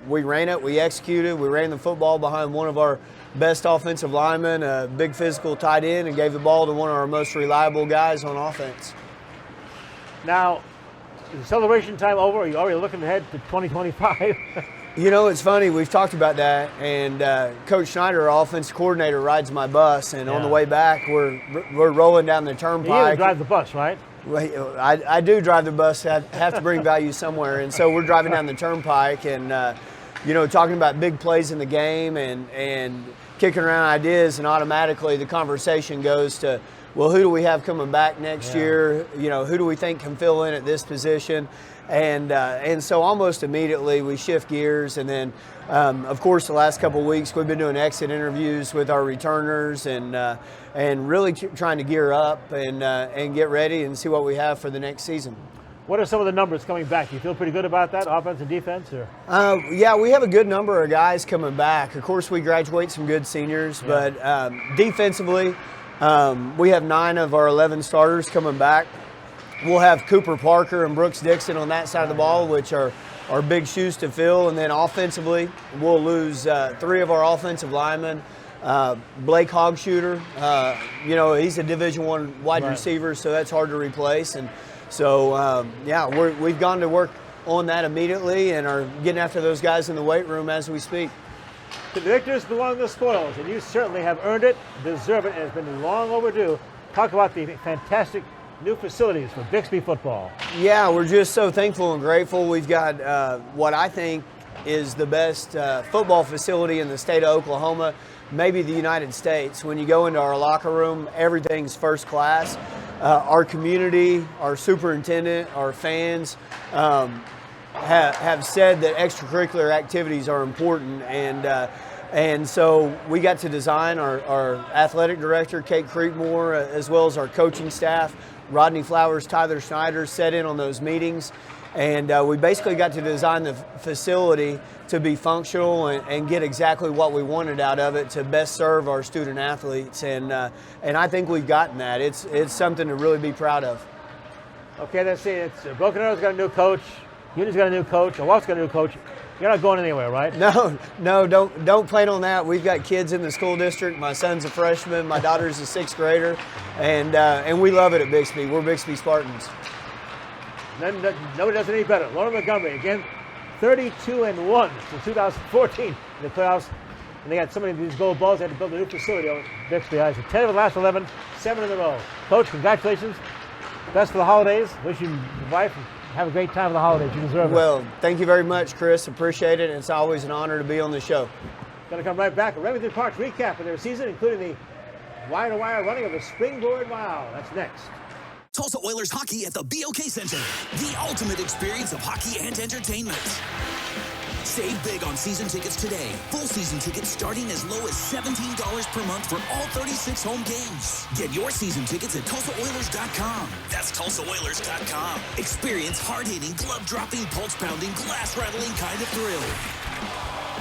we ran it, we executed, we ran the football behind one of our best offensive linemen, a big physical tight end, and gave the ball to one of our most reliable guys on offense. Now, is the celebration time over? Are you already looking ahead to 2025? You know, it's funny, we've talked about that, and Coach Schneider, our offensive coordinator, rides my bus, and on the way back, we're rolling down the turnpike. You drive the bus, right? I do drive the bus. I have to bring value somewhere, and so we're driving down the turnpike and, you know, talking about big plays in the game, and kicking around ideas, and automatically the conversation goes to, well, who do we have coming back next year? You know, who do we think can fill in at this position? And so almost immediately we shift gears, and then of course the last couple of weeks we've been doing exit interviews with our returners and really trying to gear up and get ready and see what we have for the next season. What are some of the numbers coming back? Do you feel pretty good about that, offense and defense? Or? Yeah, we have a good number of guys coming back. Of course, we graduate some good seniors, but defensively, we have 9 of our 11 starters coming back. We'll have Cooper Parker and Brooks Dixon on that side of the ball, which are big shoes to fill. And then offensively, we'll lose 3 of our offensive linemen. Blake Hogshooter, you know, he's a Division I wide receiver, so that's hard to replace. And so, yeah, we've gone to work on that immediately and are getting after those guys in the weight room as we speak. The victors belong to the spoils, and you certainly have earned it, deserve it, and it's been long overdue. Talk about the fantastic new facilities for Bixby football. Yeah, we're just so thankful and grateful. We've got what I think is the best football facility in the state of Oklahoma, maybe the United States. When you go into our locker room, everything's first class. Our community, our superintendent, our fans have said that extracurricular activities are important, and so we got to design our athletic director, Kate Creekmore, as well as our coaching staff. Rodney Flowers, Tyler Schneider sat in on those meetings, and we basically got to design the facility to be functional and get exactly what we wanted out of it to best serve our student athletes, and I think we've gotten that. It's something to really be proud of. Okay, let's see. It's Broken Arrow's got a new coach, Union's got a new coach, Walt's got a new coach. You're not going anywhere, right? No, don't plan on that. We've got kids in the school district. My son's a freshman. My daughter's a 6th grader, and we love it at Bixby. We're Bixby Spartans. Nobody does it any better. Lauren Montgomery again, 32-1 since 2014 in the playoffs, and they got so many of these gold balls. They had to build a new facility over Bixby High. So 10 of the last 11, 7 in a row. Coach, congratulations. Best for the holidays. Wish you and your wife have a great time for the holidays. You deserve it. Well, thank you very much, Chris. Appreciate it. It's always an honor to be on the show. Going to come right back. A Remington Park's recap of their season, including the wire-to-wire running of the Springboard Mile. That's next. Tulsa Oilers hockey at the BOK Center. The ultimate experience of hockey and entertainment. Save big on season tickets today. Full season tickets starting as low as $17 per month for all 36 home games. Get your season tickets at TulsaOilers.com. That's TulsaOilers.com. Experience hard-hitting, glove-dropping, pulse-pounding, glass-rattling kind of thrill.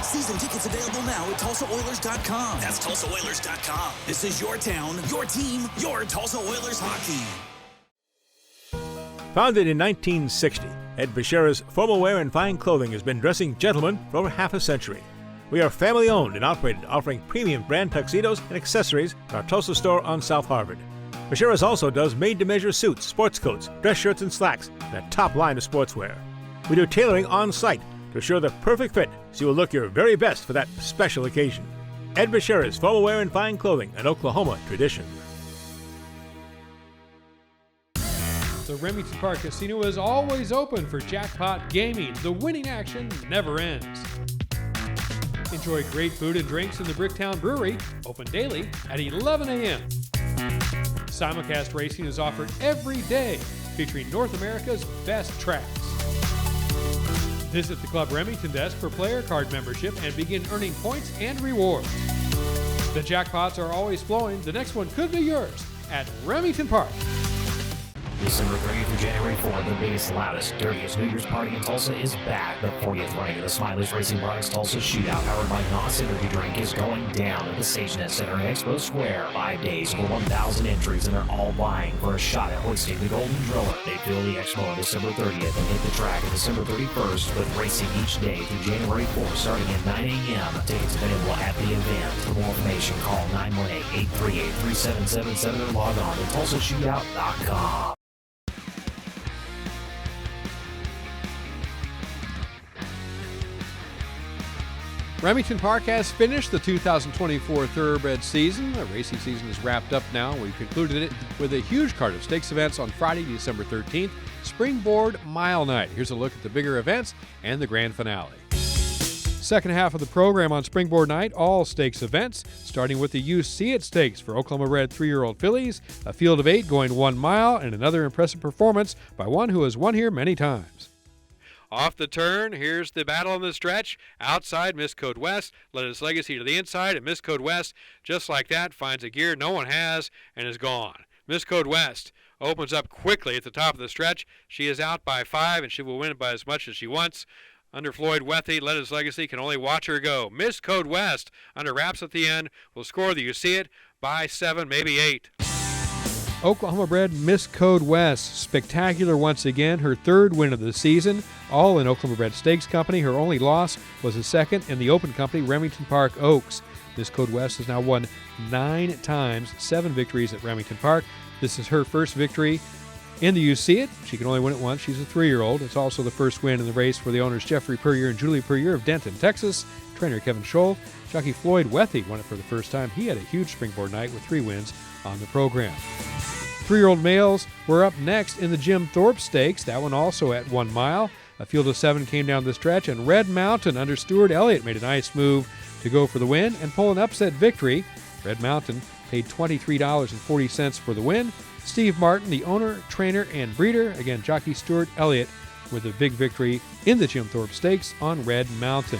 Season tickets available now at TulsaOilers.com. That's TulsaOilers.com. This is your town, your team, your Tulsa Oilers hockey. Founded in 1960, Ed Bashira's Formal Wear and Fine Clothing has been dressing gentlemen for over half a century. We are family owned and operated, offering premium brand tuxedos and accessories at our Tulsa store on South Harvard. Bashira's also does made-to-measure suits, sports coats, dress shirts, and slacks, and a top line of sportswear. We do tailoring on site to assure the perfect fit so you will look your very best for that special occasion. Ed Bashira's Formal Wear and Fine Clothing, an Oklahoma tradition. The Remington Park Casino is always open for jackpot gaming. The winning action never ends. Enjoy great food and drinks in the Bricktown Brewery, open daily at 11 a.m. Simulcast racing is offered every day, featuring North America's best tracks. Visit the Club Remington desk for player card membership and begin earning points and rewards. The jackpots are always flowing. The next one could be yours at Remington Park. December 30th through January 4th, the biggest, loudest, dirtiest New Year's party in Tulsa is back. The 40th running of the Smiley's Racing Bronx Tulsa Shootout, powered by Nos Energy Drink, is going down at the SageNet Center in Expo Square. 5 days, over 1,000 entries, and they're all vying for a shot at hoisting the Golden Driller. They fill the Expo on December 30th and hit the track on December 31st, with racing each day through January 4th, starting at 9 a.m. Tickets available at the event. For more information, call 918-838-3777 or log on to TulsaShootout.com. Remington Park has finished the 2024 Thoroughbred season. The racing season is wrapped up now. We've concluded it with a huge card of stakes events on Friday, December 13th, Springboard Mile Night. Here's a look at the bigger events and the grand finale. Second half of the program on Springboard Night, all stakes events, starting with the You See It Stakes for Oklahoma-bred 3-year-old fillies, a field of 8 going 1 mile, and another impressive performance by one who has won here many times. Off the turn, here's the battle on the stretch. Outside, Miss Code West led his legacy to the inside, and Miss Code West, just like that, finds a gear no one has and is gone. Miss Code West opens up quickly at the top of the stretch. She is out by 5, and she will win by as much as she wants. Under Floyd Wethy, led his legacy, can only watch her go. Miss Code West, under wraps at the end, will score the You See It by 7, maybe 8. Oklahoma-bred Miss Code West, spectacular once again, her 3rd win of the season, all in Oklahoma-bred Stakes Company. Her only loss was a second in the Open Company, Remington Park Oaks. Miss Code West has now won 9 times, 7 victories at Remington Park. This is her first victory in the You See It. She can only win it once. She's a 3-year-old. It's also the first win in the race for the owners Jeffrey Puryear and Julie Puryear of Denton, Texas. Trainer Kevin Scholl. Jockey Floyd Wethy won it for the first time. He had a huge springboard night with 3 wins on the program. 3-year-old males were up next in the Jim Thorpe Stakes, that one also at 1 mile. A field of 7 came down the stretch, and Red Mountain under Stuart Elliott made a nice move to go for the win and pull an upset victory. Red Mountain paid $23.40 for the win. Steve Martin, the owner, trainer, and breeder, again, jockey Stuart Elliott with a big victory in the Jim Thorpe Stakes on Red Mountain.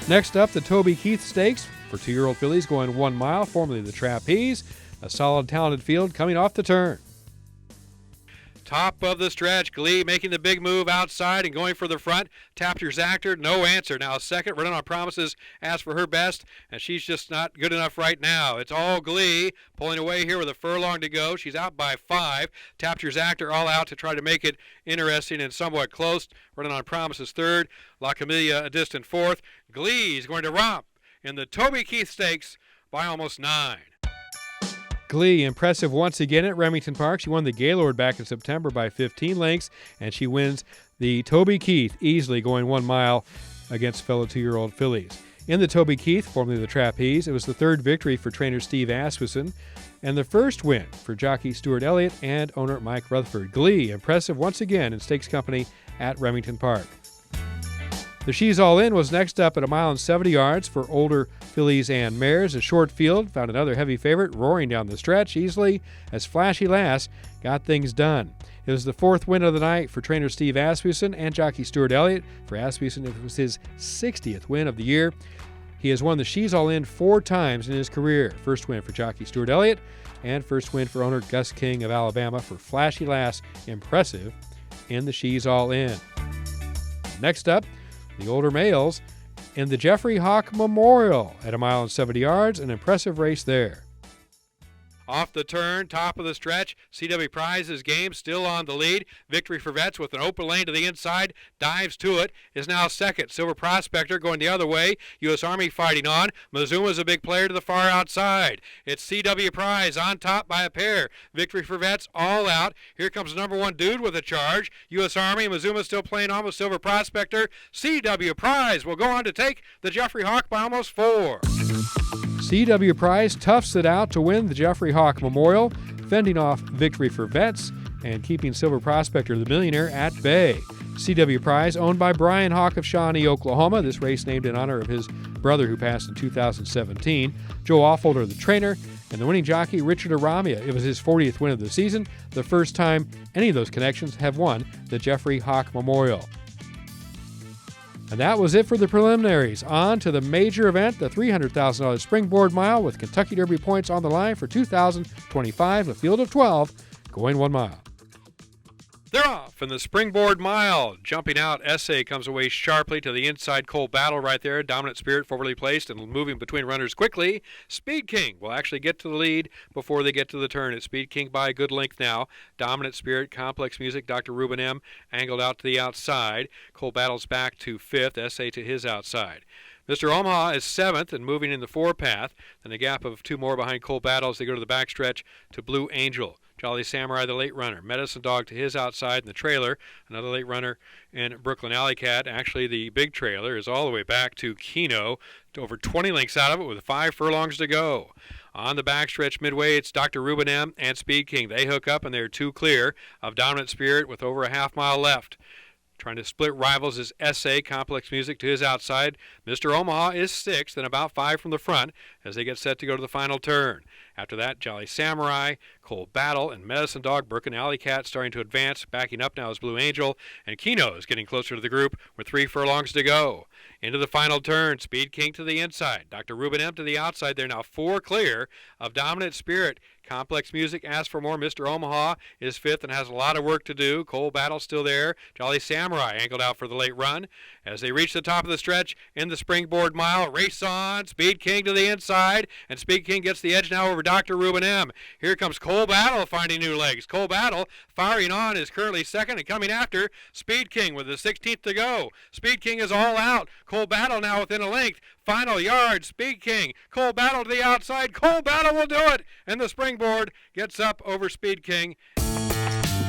Next up, the Toby Keith Stakes for 2-year-old fillies going 1 mile, formerly the Trapeze. A solid, talented field coming off the turn. Top of the stretch, Glee making the big move outside and going for the front. Tapter's Actor, no answer. Now second, Running on Promises asked for her best, and she's just not good enough right now. It's all Glee pulling away here with a furlong to go. She's out by 5. Tapter's Actor all out to try to make it interesting and somewhat close. Running on Promises 3rd. La Camellia a distant 4th. Glee is going to romp in the Toby Keith Stakes by almost 9. Glee, impressive once again at Remington Park. She won the Gaylord back in September by 15 lengths, and she wins the Toby Keith easily going 1 mile against fellow 2-year-old fillies. In the Toby Keith, formerly the Trapeze, it was the 3rd victory for trainer Steve Asmussen and the first win for jockey Stuart Elliott and owner Mike Rutherford. Glee, impressive once again in Stakes Company at Remington Park. The She's All In was next up at 1 mile and 70 yards for older fillies and mares. A short field found another heavy favorite roaring down the stretch easily as Flashy Lass got things done. It was the 4th win of the night for trainer Steve Asmussen and jockey Stuart Elliott. For Asmussen, it was his 60th win of the year. He has won the She's All In 4 times in his career. First win for jockey Stuart Elliott and first win for owner Gus King of Alabama. For Flashy Lass, impressive in the She's All In. Next up, the older males in the Jeffrey Hawk Memorial at 1 mile and 70 yards, an impressive race there. Off the turn, top of the stretch, CW Prize's game still on the lead. Victory for Vets with an open lane to the inside, dives to it, is now second. Silver Prospector going the other way. U.S. Army fighting on. Mizuma's a big player to the far outside. It's CW Prize on top by a pair. Victory for Vets all out. Here comes number 1 Dude with a charge. U.S. Army, Mizuma's still playing on with Silver Prospector. CW Prize will go on to take the Jeffrey Hawk by almost 4. CW Prize toughs it out to win the Jeffrey Hawk Memorial, fending off Victory for Vets and keeping Silver Prospector the Millionaire at bay. CW Prize, owned by Brian Hawk of Shawnee, Oklahoma. This race named in honor of his brother who passed in 2017. Joe Offolder, the trainer, and the winning jockey, Richard Aramia. It was his 40th win of the season, the first time any of those connections have won the Jeffrey Hawk Memorial. And that was it for the preliminaries. On to the major event, the $300,000 Springboard Mile with Kentucky Derby points on the line for 2025, a field of 12 going 1 mile. They're off in the Springboard Mile. Jumping out, Essay comes away sharply to the inside. Cold Battle right there. Dominant Spirit forwardly placed and moving between runners quickly. Speed King will actually get to the lead before they get to the turn. It's Speed King by a good length now. Dominant Spirit, Complex Music, Dr. Ruben M. angled out to the outside. Cold Battle's back to 5th. Essay to his outside. Mr. Omaha is 7th and moving in the 4-path. Then a gap of 2 more behind Cold Battle as they go to the backstretch to Blue Angel. Jolly Samurai, the late runner. Medicine Dog to his outside in the trailer. Another late runner in Brooklyn Alley Cat. Actually, the big trailer is all the way back to Keno, to over 20 lengths out of it with 5 furlongs to go. On the backstretch midway, it's Dr. Ruben M. and Speed King. They hook up and they're 2 clear of Dominant Spirit with over a half mile left. Trying to split rivals is SA. Complex Music to his outside. Mr. Omaha is 6th and about 5 from the front as they get set to go to the final turn. After that, Jolly Samurai, Cold Battle, and Medicine Dog, Brook and Alley Cat starting to advance. Backing up now is Blue Angel, and Keno is getting closer to the group with 3 furlongs to go. Into the final turn, Speed King to the inside. Dr. Ruben M to the outside. They're now 4 clear of Dominant Spirit. Complex Music asks for more. Mr. Omaha is 5th and has a lot of work to do. Cold Battle still there. Jolly Samurai angled out for the late run. As they reach the top of the stretch in the Springboard Mile, race on. Speed King to the inside, and Speed King gets the edge now over Dr. Ruben M. Here comes Cold Battle finding new legs. Cold Battle firing on is currently 2nd and coming after Speed King with the 16th to go. Speed King is all out. Cold Battle now within a length. Final yard, Speed King. Cold Battle to the outside. Cold Battle will do it, and the Springboard gets up over Speed King.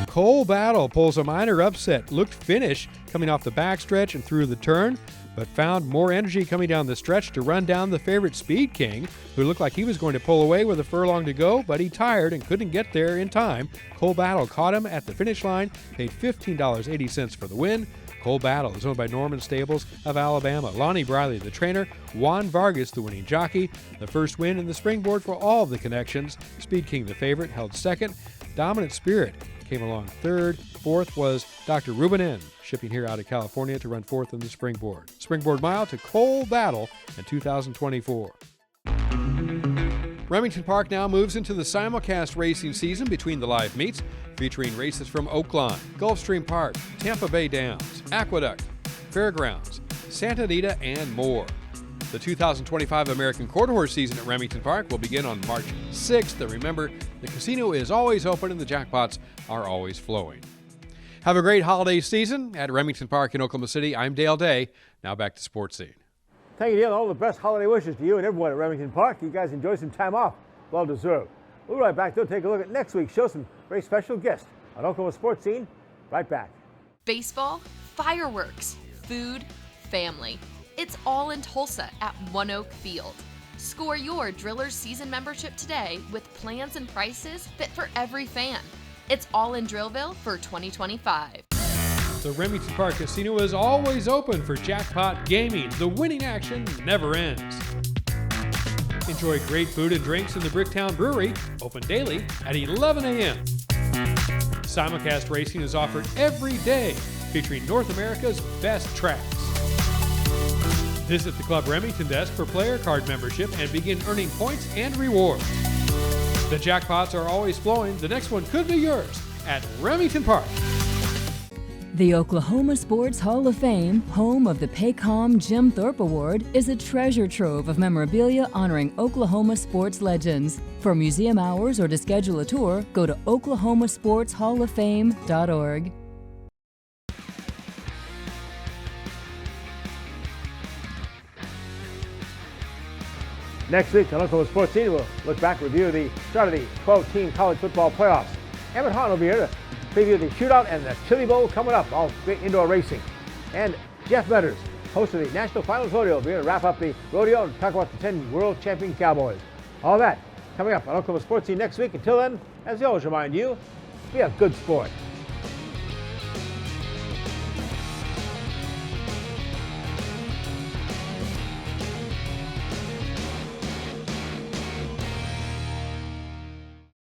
Cold Battle pulls a minor upset. Looked finish coming off the backstretch and through the turn, but found more energy coming down the stretch to run down the favorite Speed King, who looked like he was going to pull away with a furlong to go, but he tired and couldn't get there in time. Cold Battle caught him at the finish line, paid $15.80 for the win. Cold Battle is owned by Norman Stables of Alabama. Lonnie Briley, the trainer. Juan Vargas, the winning jockey. The first win in the Springboard for all of the connections. Speed King, the favorite, held 2nd. Dominant Spirit came along 3rd. 4th was Dr. Ruben N., shipping here out of California to run 4th in the Springboard. Springboard Mile to Cold Battle in 2024. Remington Park now moves into the simulcast racing season between the live meets, featuring races from Oaklawn, Gulfstream Park, Tampa Bay Downs, Aqueduct, Fairgrounds, Santa Anita, and more. The 2025 American Quarter Horse season at Remington Park will begin on March 6th. And remember, the casino is always open and the jackpots are always flowing. Have a great holiday season at Remington Park in Oklahoma City. I'm Dale Day. Now back to Sportscene. Thank you, Dale. All the best holiday wishes to you and everyone at Remington Park. You guys enjoy some time off. Well deserved. We'll be right back. They'll take a look at next week's show. Some very special guests on Oklahoma Sports Scene. Right back. Baseball, fireworks, food, family. It's all in Tulsa at One Oak Field. Score your Drillers season membership today with plans and prices fit for every fan. It's all in Drillville for 2025. The Remington Park Casino is always open for jackpot gaming. The winning action never ends. Enjoy great food and drinks in the Bricktown Brewery, open daily at 11 a.m. Simulcast racing is offered every day, featuring North America's best tracks. Visit the Club Remington desk for player card membership and begin earning points and rewards. The jackpots are always flowing. The next one could be yours at Remington Park. The Oklahoma Sports Hall of Fame, home of the Paycom Jim Thorpe Award, is a treasure trove of memorabilia honoring Oklahoma sports legends. For museum hours or to schedule a tour, go to oklahomasportshalloffame.org. Next week on Oklahoma Sports Scene, we'll look back and review the start of the 12-team college football playoffs. Edmond Hahn will be here to preview the shootout and the Chili Bowl coming up, all great indoor racing. And Jeff Metters, host of the National Finals Rodeo, will be here to wrap up the rodeo and talk about the 10 world champion Cowboys. All that coming up on Oklahoma Sports Scene next week. Until then, as we always remind you, be a good sport.